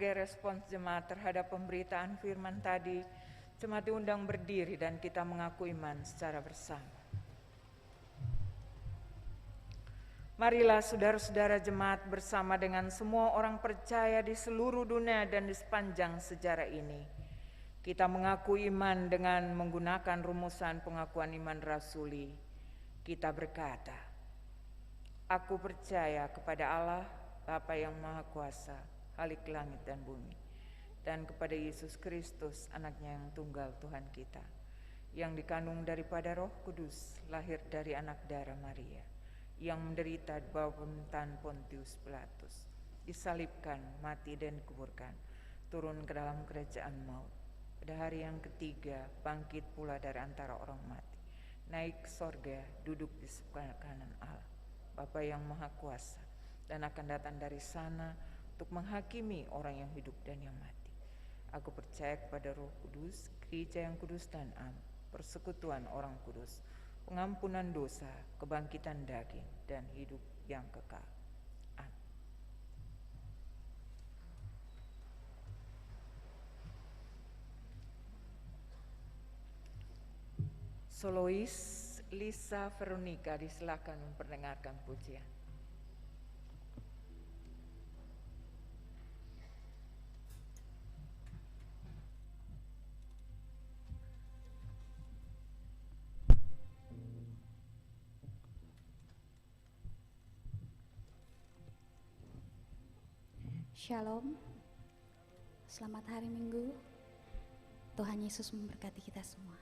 sebagai respons jemaat terhadap pemberitaan firman tadi, jemaat diundang berdiri dan kita mengaku iman secara bersama. Marilah saudara-saudara jemaat bersama dengan semua orang percaya di seluruh dunia dan di sepanjang sejarah ini, kita mengaku iman dengan menggunakan rumusan pengakuan iman rasuli. Kita berkata, aku percaya kepada Allah, Bapa yang Maha Kuasa, Khalik langit dan bumi, dan kepada Yesus Kristus, anaknya yang tunggal Tuhan kita, yang dikandung daripada Roh Kudus, lahir dari anak darah Maria, yang menderita di bawah pemerintahan Pontius Pilatus, disalibkan, mati dan dikuburkan, turun ke dalam kerajaan maut. Pada hari yang ketiga bangkit pula dari antara orang mati, naik ke sorga, duduk di sebelah kanan Allah, Bapa yang Maha Kuasa, dan akan datang dari sana untuk menghakimi orang yang hidup dan yang mati. Aku percaya kepada Roh Kudus, gereja yang kudus dan am, persekutuan orang kudus, pengampunan dosa, kebangkitan daging, dan hidup yang kekal. Amin. Solois Lisa Veronica disilakan memperdengarkan pujian. Shalom, selamat hari Minggu. Tuhan Yesus memberkati kita semua.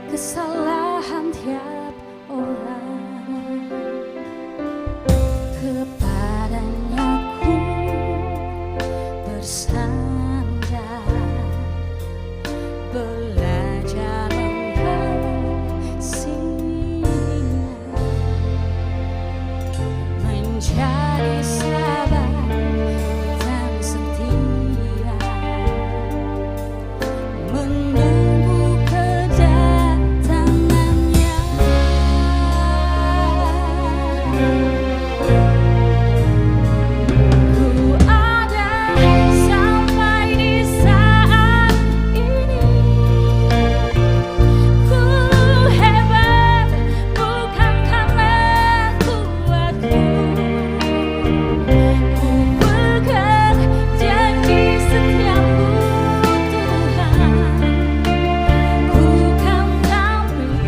Kesalahan tiap orang, kepadanya ku bersandar, belajar mengasihinya, menjadi sahabat dan setia, menunggu kedatangannya. Ku ada sampai di saat ini. Ku hebat bukan karena kuatku. Ku pegang janji setiamu Tuhan. Ku kan tampil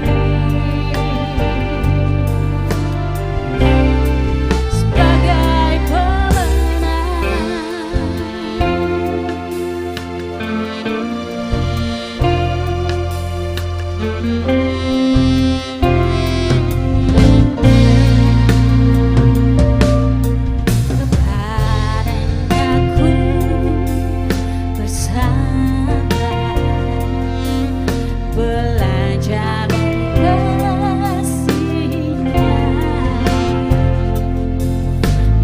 sebagai pemenang. Kepadanya ku bersandar, belajar mengasihinya,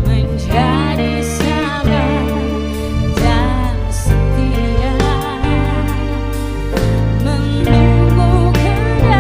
menjadi sahabat dan setia, menunggu kedatangannya.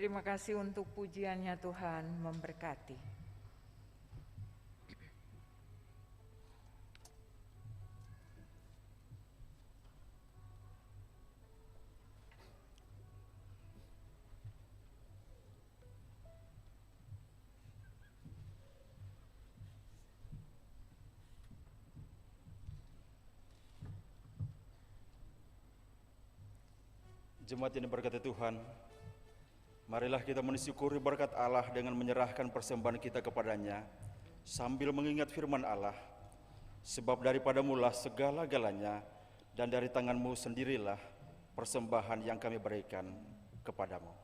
Terima kasih untuk pujiannya, Tuhan memberkati. Jemaat yang diberkati Tuhan, marilah kita mensyukuri berkat Allah dengan menyerahkan persembahan kita kepadanya, sambil mengingat firman Allah, sebab daripadamu-lah segala-galanya, dan dari tangan-Mu sendirilah persembahan yang kami berikan kepadamu.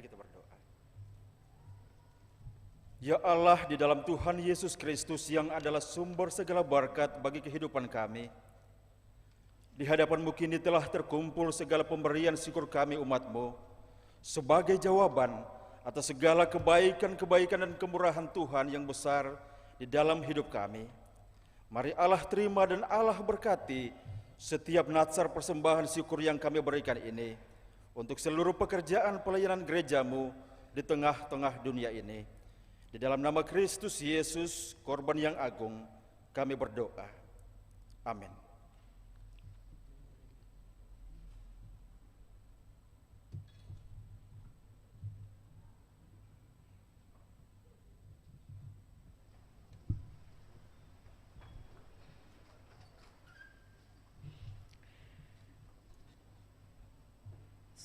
Mari kita berdoa. Ya Allah, di dalam Tuhan Yesus Kristus yang adalah sumber segala berkat bagi kehidupan kami, di hadapan-Mu kini telah terkumpul segala pemberian syukur kami umat-Mu sebagai jawaban atas segala kebaikan-kebaikan dan kemurahan Tuhan yang besar di dalam hidup kami. Mari Allah terima dan Allah berkati setiap natsar persembahan syukur yang kami berikan ini untuk seluruh pekerjaan pelayanan gereja-Mu di tengah-tengah dunia ini. Di dalam nama Kristus Yesus, korban yang agung, kami berdoa. Amin.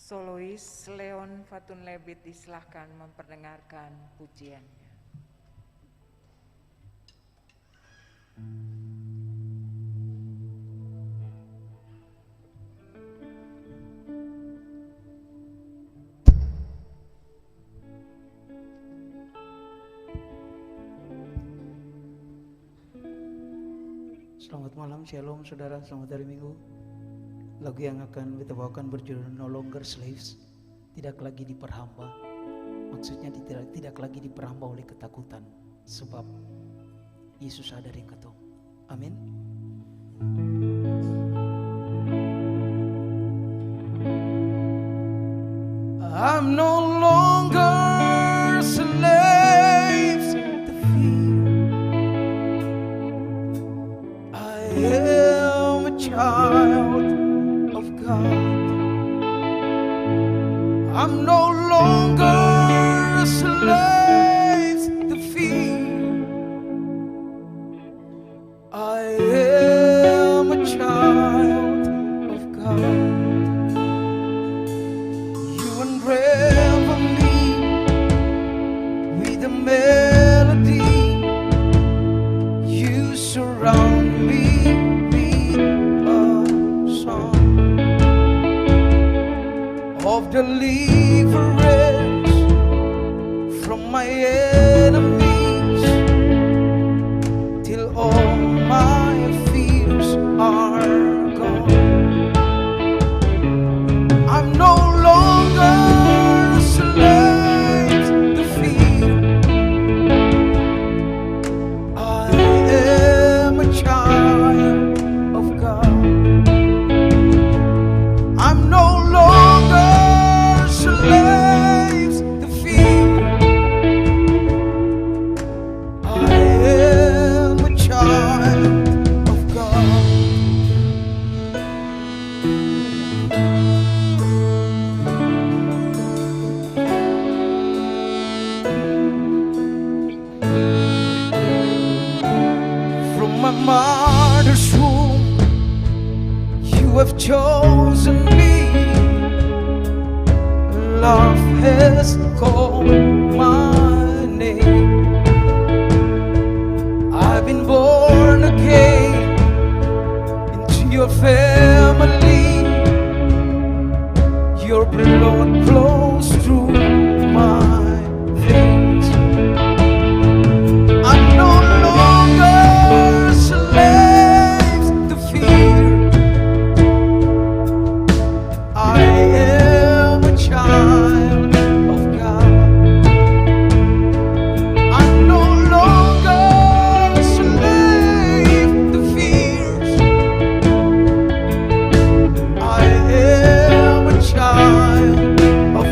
Solois Leon Fatun Lebit disilahkan memperdengarkan pujiannya. Selamat malam, shalom saudara, selamat hari Minggu. Lagu yang akan kita bawakan berjudul No Longer Slaves, tidak lagi diperhamba. Maksudnya tidak lagi diperhamba oleh ketakutan, sebab Yesus ada di ketuk. Amin. I'm no longer slaves to fear. I am a child of God. I'm no longer slaves to fear. I am a child of God. You unravel me with a melody. You surround me with a song of deliverance from my enemies, till all my fears are gone. I'm no longer a slave to fear. I am a child of God. I'm no longer slaves to fear. I am a child of God. From my mother's womb, you have chosen me. Love has called my name. I've been born again into your family. Your blood flows through my veins. I'm no longer slaves to fear. I am a child of God. I'm no longer a slave to fears. I am a child of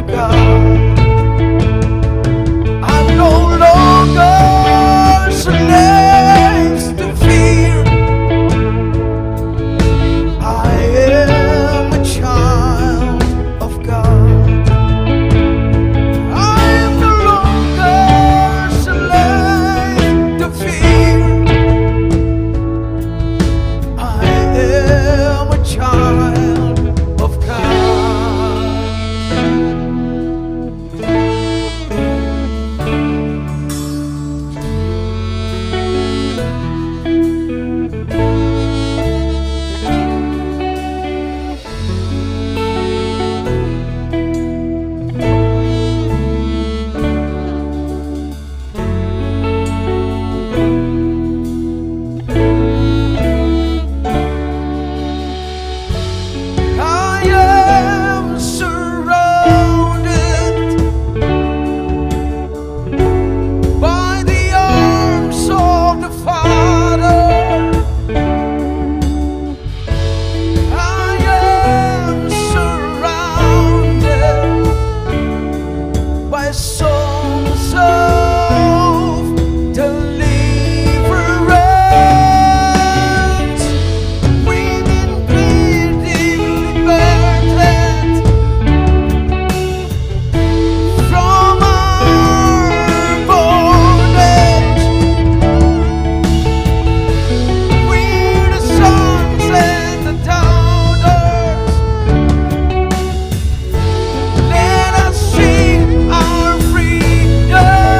songs of deliverance. We've been completely liberted from our bondage. We're the sons and the daughters. Let us sing our freedom.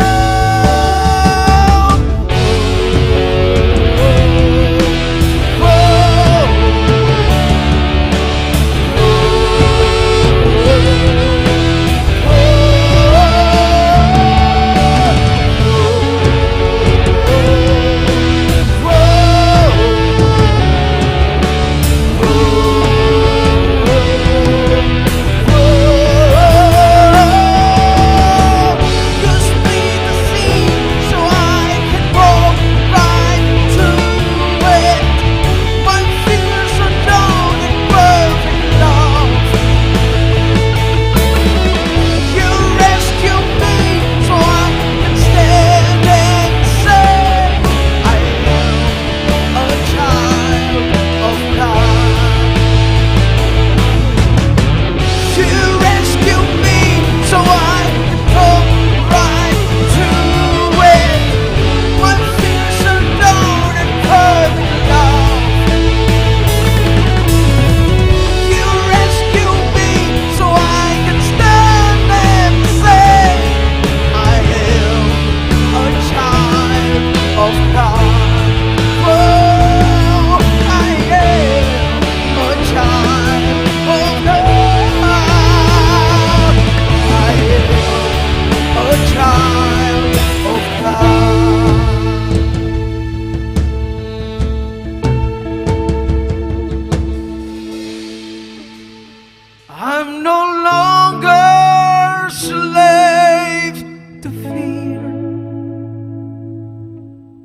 I'm no longer slave to fear.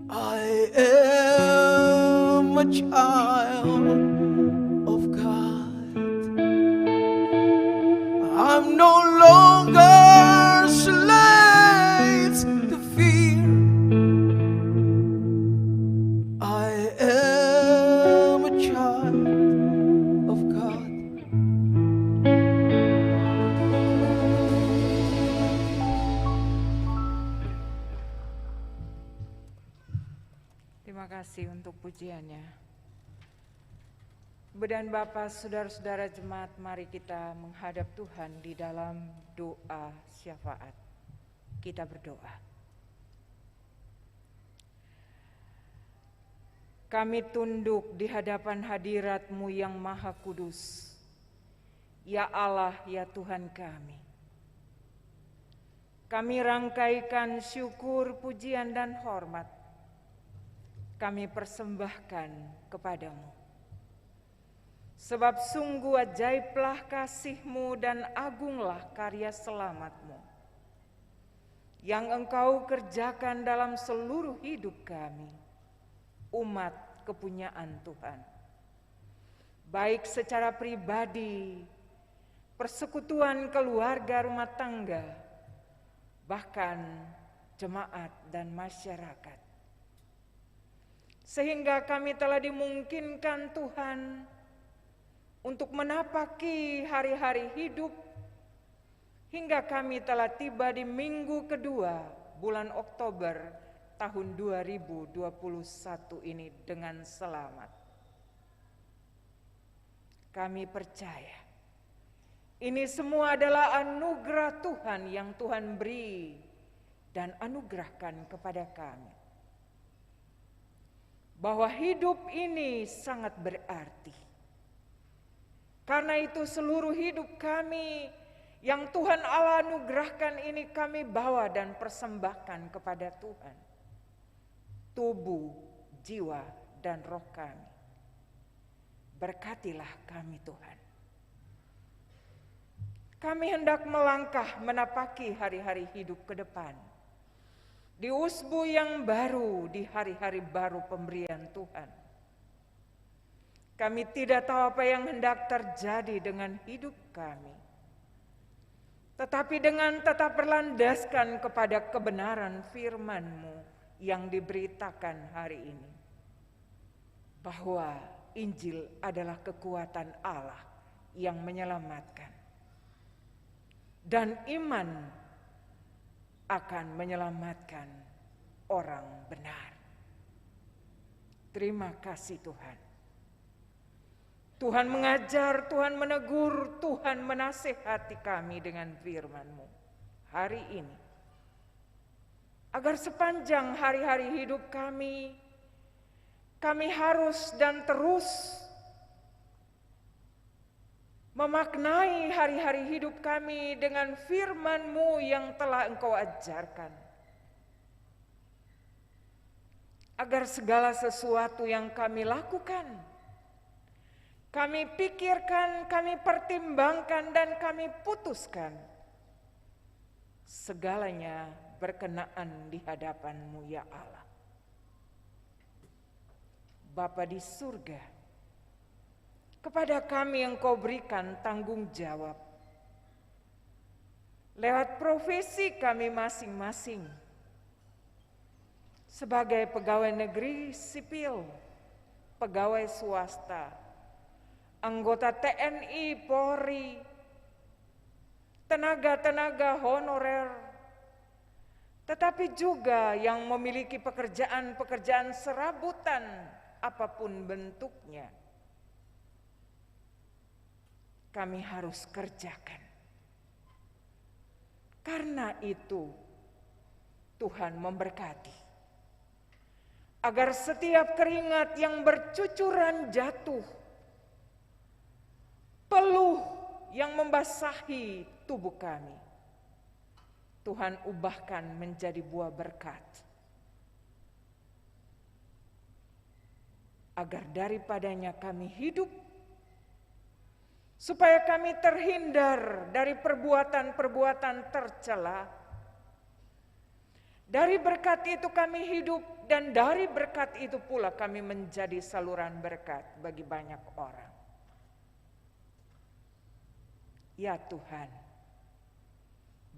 I am a child of God. I'm no longer slave to fear. I am a child of God. Terima kasih untuk pujiannya. Ibu dan Bapak, saudara-saudara jemaat, mari kita menghadap Tuhan di dalam doa syafaat. Kita berdoa. Kami tunduk di hadapan hadirat-Mu yang Maha Kudus. Ya Allah, ya Tuhan kami. Kami rangkaikan syukur, pujian, dan hormat. Kami persembahkan kepadamu. Sebab sungguh ajaiblah kasih-Mu dan agunglah karya selamat-Mu yang Engkau kerjakan dalam seluruh hidup kami, umat kepunyaan Tuhan. Baik secara pribadi, persekutuan keluarga rumah tangga, bahkan jemaat dan masyarakat. Sehingga kami telah dimungkinkan Tuhan untuk menapaki hari-hari hidup hingga kami telah tiba di minggu kedua bulan Oktober tahun 2021 ini dengan selamat. Kami percaya ini semua adalah anugerah Tuhan yang Tuhan beri dan anugerahkan kepada kami. Bahwa hidup ini sangat berarti. Karena itu seluruh hidup kami yang Tuhan Allah anugerahkan ini kami bawa dan persembahkan kepada Tuhan. Tubuh, jiwa, dan roh kami. Berkatilah kami Tuhan. Kami hendak melangkah menapaki hari-hari hidup ke depan. Di usbu yang baru, di hari-hari baru pemberian Tuhan. Kami tidak tahu apa yang hendak terjadi dengan hidup kami. tetapi dengan tetap berlandaskan kepada kebenaran firman-Mu yang diberitakan hari ini, bahwa Injil adalah kekuatan Allah yang menyelamatkan, dan iman akan menyelamatkan orang benar. Terima kasih Tuhan. Tuhan mengajar, Tuhan menegur, Tuhan menasihati kami dengan firman-Mu hari ini, agar sepanjang hari-hari hidup kami harus dan terus memaknai hari-hari hidup kami dengan firman-Mu yang telah Engkau ajarkan. Agar segala sesuatu yang kami lakukan, kami pikirkan, kami pertimbangkan, dan kami putuskan, segalanya berkenaan di hadapan-Mu ya Allah. Bapa di surga, kepada kami Engkau berikan tanggung jawab lewat profesi kami masing-masing sebagai pegawai negeri sipil, pegawai swasta, anggota TNI, Polri, tenaga-tenaga honorer, tetapi juga yang memiliki pekerjaan-pekerjaan serabutan apapun bentuknya. Kami harus kerjakan. Karena itu Tuhan memberkati, agar setiap keringat yang bercucuran jatuh, peluh yang membasahi tubuh kami, Tuhan ubahkan menjadi buah berkat, agar daripadanya kami hidup, supaya kami terhindar dari perbuatan-perbuatan tercela. Dari berkat itu kami hidup, dan dari berkat itu pula kami menjadi saluran berkat bagi banyak orang. Ya Tuhan,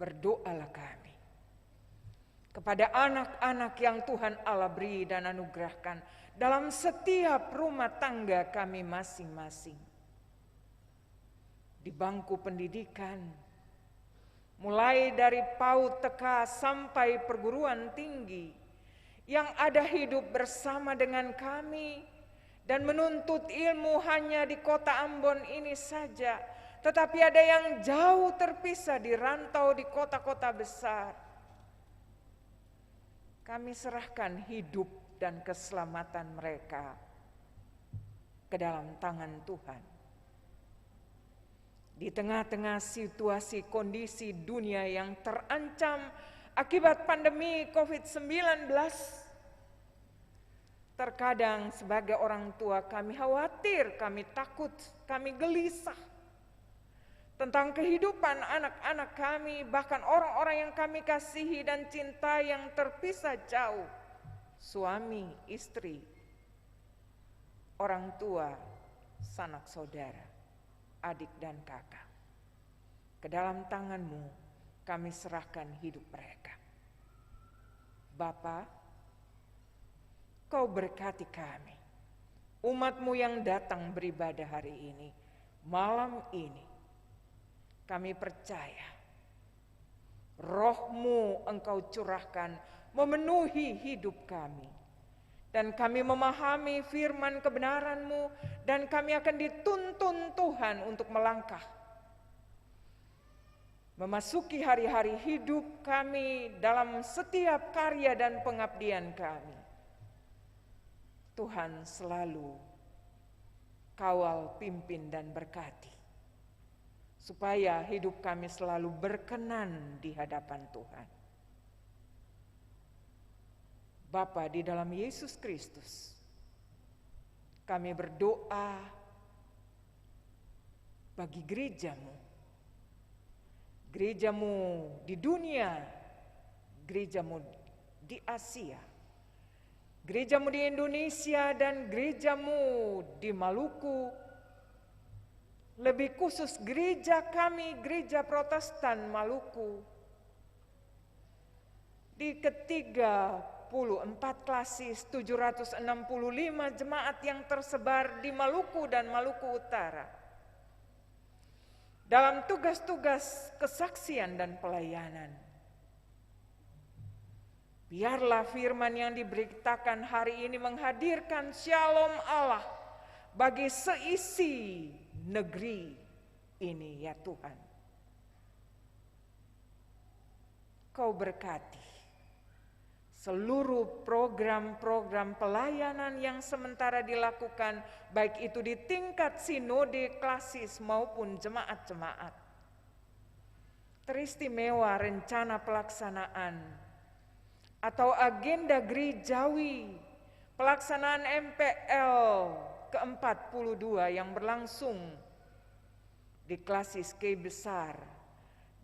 berdoalah kami kepada anak-anak yang Tuhan Allah beri dan anugerahkan dalam setiap rumah tangga kami masing-masing. Di bangku pendidikan, mulai dari PAUD, TK sampai perguruan tinggi, yang ada hidup bersama dengan kami dan menuntut ilmu hanya di kota Ambon ini saja, tetapi ada yang jauh terpisah di rantau di kota-kota besar. Kami serahkan hidup dan keselamatan mereka ke dalam tangan Tuhan. Di tengah-tengah situasi kondisi dunia yang terancam akibat pandemi COVID-19, terkadang sebagai orang tua kami khawatir, kami takut, kami gelisah tentang kehidupan anak-anak kami, bahkan orang-orang yang kami kasihi dan cintai yang terpisah jauh, suami, istri, orang tua, sanak saudara, adik dan kakak. Ke dalam tangan-Mu kami serahkan hidup mereka. Bapa, Kau berkati kami, umat-Mu yang datang beribadah hari ini, malam ini. Kami percaya Roh-Mu Engkau curahkan memenuhi hidup kami. Dan kami memahami firman kebenaran-Mu, dan kami akan dituntun Tuhan untuk melangkah, memasuki hari-hari hidup kami dalam setiap karya dan pengabdian kami. Tuhan selalu kawal, pimpin, dan berkati, supaya hidup kami selalu berkenan di hadapan Tuhan. Bapa, di dalam Yesus Kristus, kami berdoa bagi gereja-Mu. Gereja-Mu di dunia, gereja-Mu di Asia, gereja-Mu di Indonesia, dan gereja-Mu di Maluku, lebih khusus gereja kami, Gereja Protestan Maluku, di ke-34 klasis 765 jemaat yang tersebar di Maluku dan Maluku Utara, dalam tugas-tugas kesaksian dan pelayanan. Biarlah firman yang diberitakan hari ini menghadirkan shalom Allah bagi seisi negeri ini, ya Tuhan. Kau berkati seluruh program-program pelayanan yang sementara dilakukan, baik itu di tingkat sinode klasis maupun jemaat-jemaat. Teristimewa rencana pelaksanaan atau agenda gerejawi pelaksanaan MPL ke-42 yang berlangsung di klasis K besar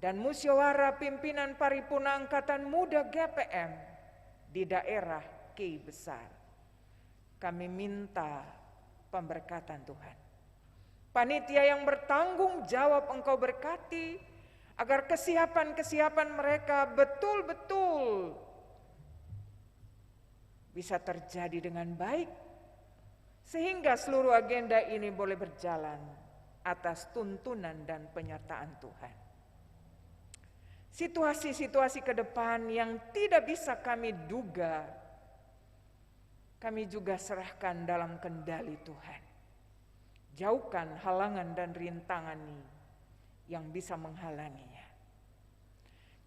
dan musyawarah pimpinan paripurna Angkatan Muda GPM di daerah K besar. Kami minta pemberkatan Tuhan. Panitia yang bertanggung jawab Engkau berkati, agar kesiapan-kesiapan mereka betul-betul bisa terjadi dengan baik, sehingga seluruh agenda ini boleh berjalan atas tuntunan dan penyertaan Tuhan. Situasi-situasi ke depan yang tidak bisa kami duga, kami juga serahkan dalam kendali Tuhan. Jauhkan halangan dan rintangan yang bisa menghalanginya.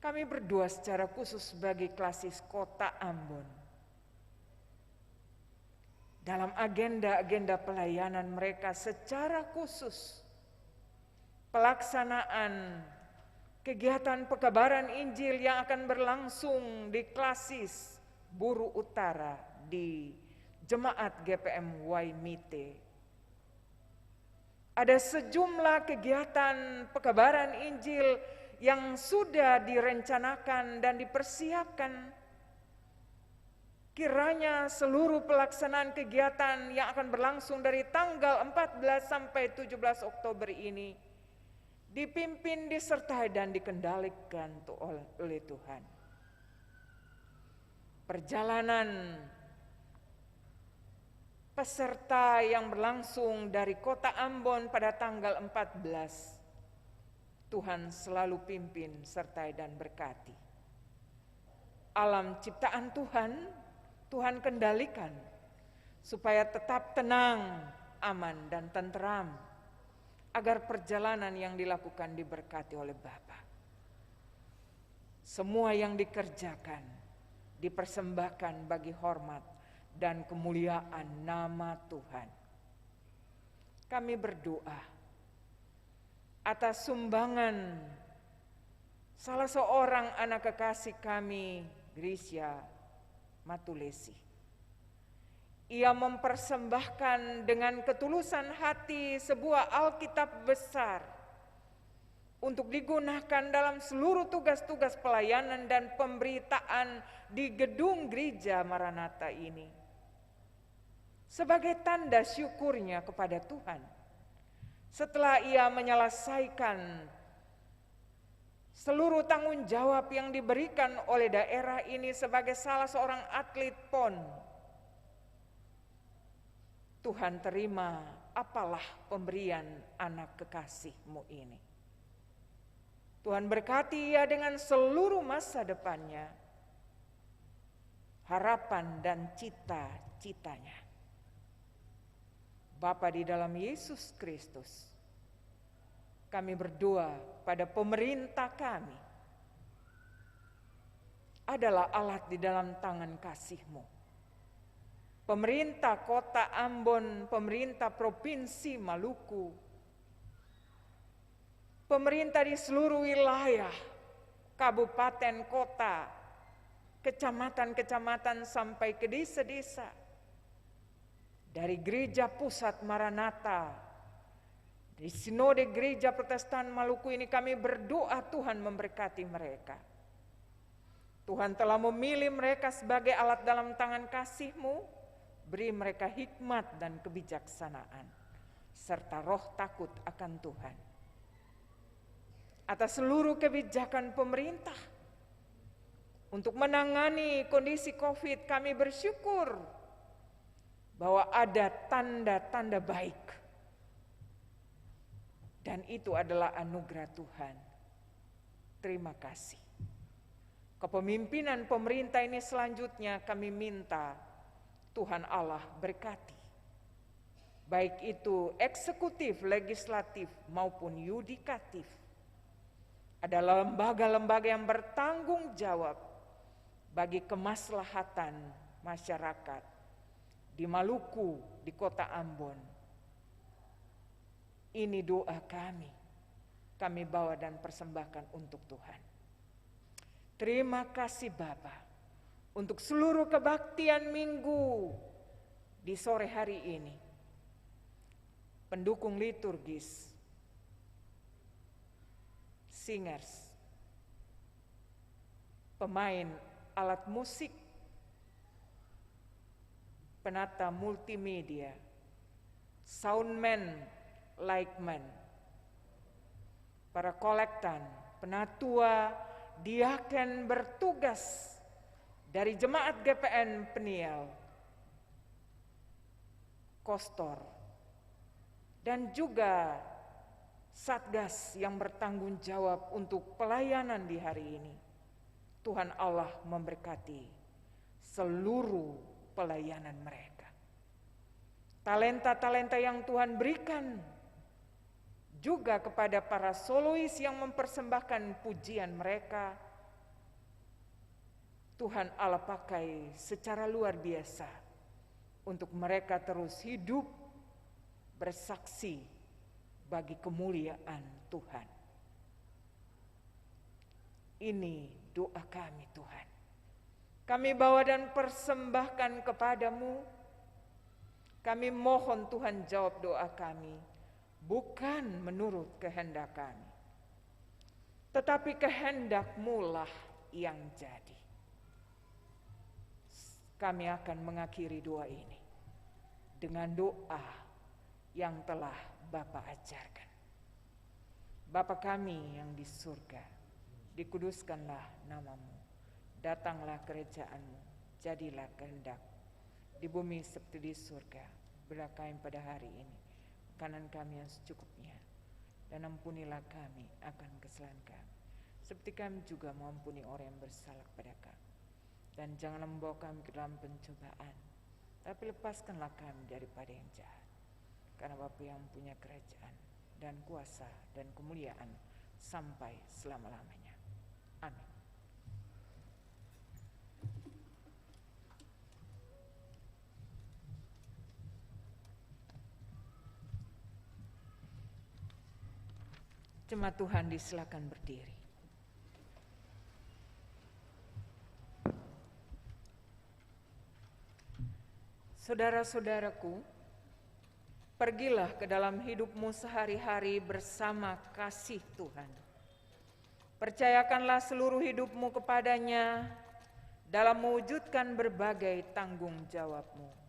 Kami berdoa secara khusus bagi klasis Kota Ambon. Dalam agenda-agenda pelayanan mereka secara khusus, pelaksanaan kegiatan pekabaran Injil yang akan berlangsung di klasis Buru Utara di Jemaat GPM Waimite. Ada sejumlah kegiatan pekabaran Injil yang sudah direncanakan dan dipersiapkan. Kiranya seluruh pelaksanaan kegiatan yang akan berlangsung dari tanggal 14 sampai 17 Oktober ini dipimpin, disertai dan dikendalikan oleh Tuhan. Perjalanan peserta yang berlangsung dari Kota Ambon pada tanggal 14, Tuhan selalu pimpin, sertai dan berkati. Alam ciptaan Tuhan kendalikan supaya tetap tenang, aman dan tenteram, agar perjalanan yang dilakukan diberkati oleh Bapa. Semua yang dikerjakan dipersembahkan bagi hormat dan kemuliaan nama Tuhan. Kami berdoa atas sumbangan salah seorang anak kekasih kami, Grisya Matulesi. Ia mempersembahkan dengan ketulusan hati sebuah Alkitab besar untuk digunakan dalam seluruh tugas-tugas pelayanan dan pemberitaan di gedung gereja Maranatha ini. Sebagai tanda syukurnya kepada Tuhan, setelah ia menyelesaikan seluruh tanggung jawab yang diberikan oleh daerah ini sebagai salah seorang atlet PON, Tuhan terima apalah pemberian anak kekasih-Mu ini. Tuhan berkati ia dengan seluruh masa depannya, harapan dan cita-citanya. Bapa di dalam Yesus Kristus, kami berdoa pada pemerintah kami adalah alat di dalam tangan kasih-Mu. Pemerintah Kota Ambon, pemerintah Provinsi Maluku, pemerintah di seluruh wilayah, kabupaten, kota, kecamatan-kecamatan sampai ke desa-desa. Dari Gereja Pusat Maranatha, di Sinode Gereja Protestan Maluku ini kami berdoa Tuhan memberkati mereka. Tuhan telah memilih mereka sebagai alat dalam tangan kasih-Mu, beri mereka hikmat dan kebijaksanaan. serta roh takut akan Tuhan. Atas seluruh kebijakan pemerintah untuk menangani kondisi COVID, kami bersyukur bahwa ada tanda-tanda baik. Dan itu adalah anugerah Tuhan. Terima kasih. Kepemimpinan pemerintah ini selanjutnya kami minta Tuhan Allah berkati. Baik itu eksekutif, legislatif maupun yudikatif. Adalah lembaga-lembaga yang bertanggung jawab bagi kemaslahatan masyarakat di Maluku, di kota Ambon. Ini doa kami bawa dan persembahkan untuk Tuhan. Terima kasih Bapa untuk seluruh kebaktian minggu di sore hari ini. Pendukung liturgis, singers, pemain alat musik, penata multimedia, soundman, lightman, para kolektan, penatua, diaken bertugas dari jemaat GPN Peniel, kostor, dan juga Satgas yang bertanggung jawab untuk pelayanan di hari ini. Tuhan Allah memberkati seluruh pelayanan mereka. Talenta-talenta yang Tuhan berikan juga kepada para solois yang mempersembahkan pujian mereka. Tuhan Allah pakai secara luar biasa untuk mereka terus hidup bersaksi bagi kemuliaan Tuhan. Ini doa kami Tuhan. Kami bawa dan persembahkan kepadamu. Kami mohon Tuhan jawab doa kami. Bukan menurut kehendak kami. Tetapi kehendak-Mu lah yang jadi. Kami akan mengakhiri doa ini dengan doa yang telah Bapa ajarkan. Bapa kami yang di surga, dikuduskanlah nama-Mu, datanglah kerajaan-Mu, jadilah kehendak di bumi seperti di surga. Berilah kami pada hari ini makanan kami yang secukupnya, dan ampunilah kami akan kesalahan kami, seperti kami juga mengampuni orang yang bersalah kepada kami. Dan jangan membawa kami ke dalam pencobaan, tapi lepaskanlah kami daripada yang jahat. Karena Bapa yang punya kerajaan dan kuasa dan kemuliaan sampai selama-lamanya. Amin. Jemaat Tuhan disilakan berdiri. Saudara-saudaraku, pergilah ke dalam hidupmu sehari-hari bersama kasih Tuhan. Percayakanlah seluruh hidupmu kepadanya dalam mewujudkan berbagai tanggung jawabmu.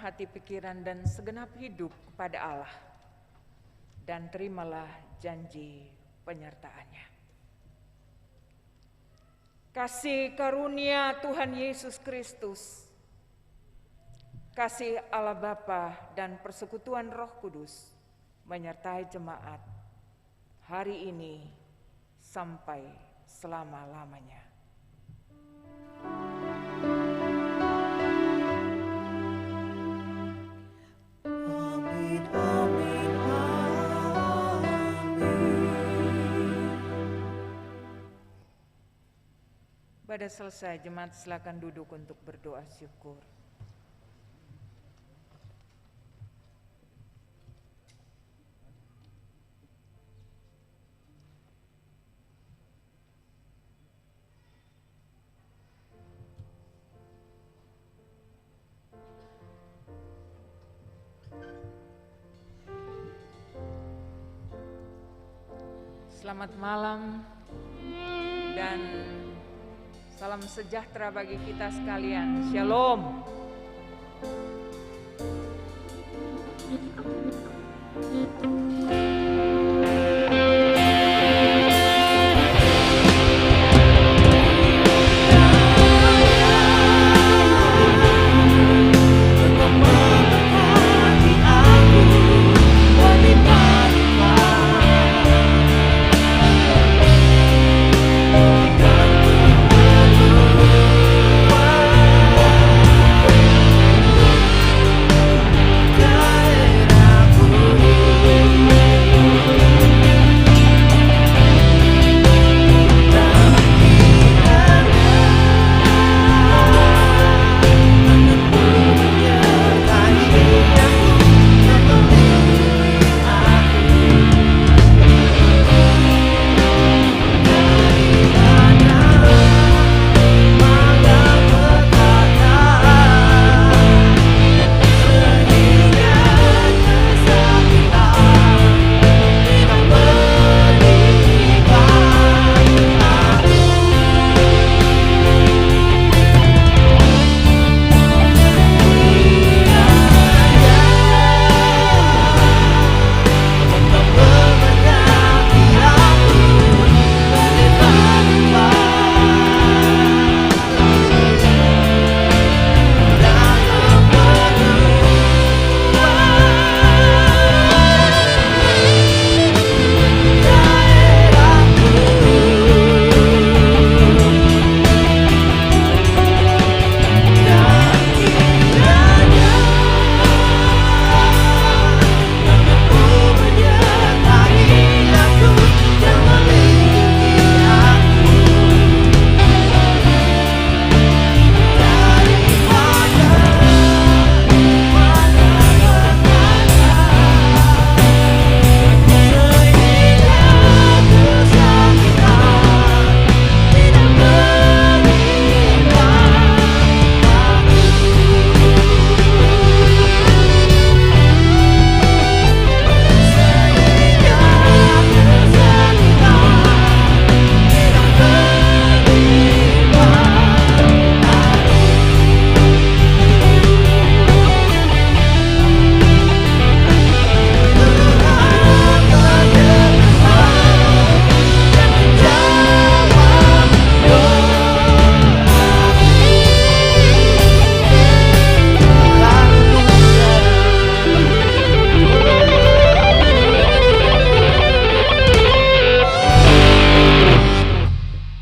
Hati, pikiran, dan segenap hidup kepada Allah, dan terimalah janji penyertaannya. Kasih karunia Tuhan Yesus Kristus, kasih Allah Bapa dan persekutuan Roh Kudus menyertai jemaat hari ini sampai selama-lamanya. Amin, amin, amin. Pada selesai, jemaat silakan duduk untuk berdoa syukur. Selamat malam dan salam sejahtera bagi kita sekalian. Shalom.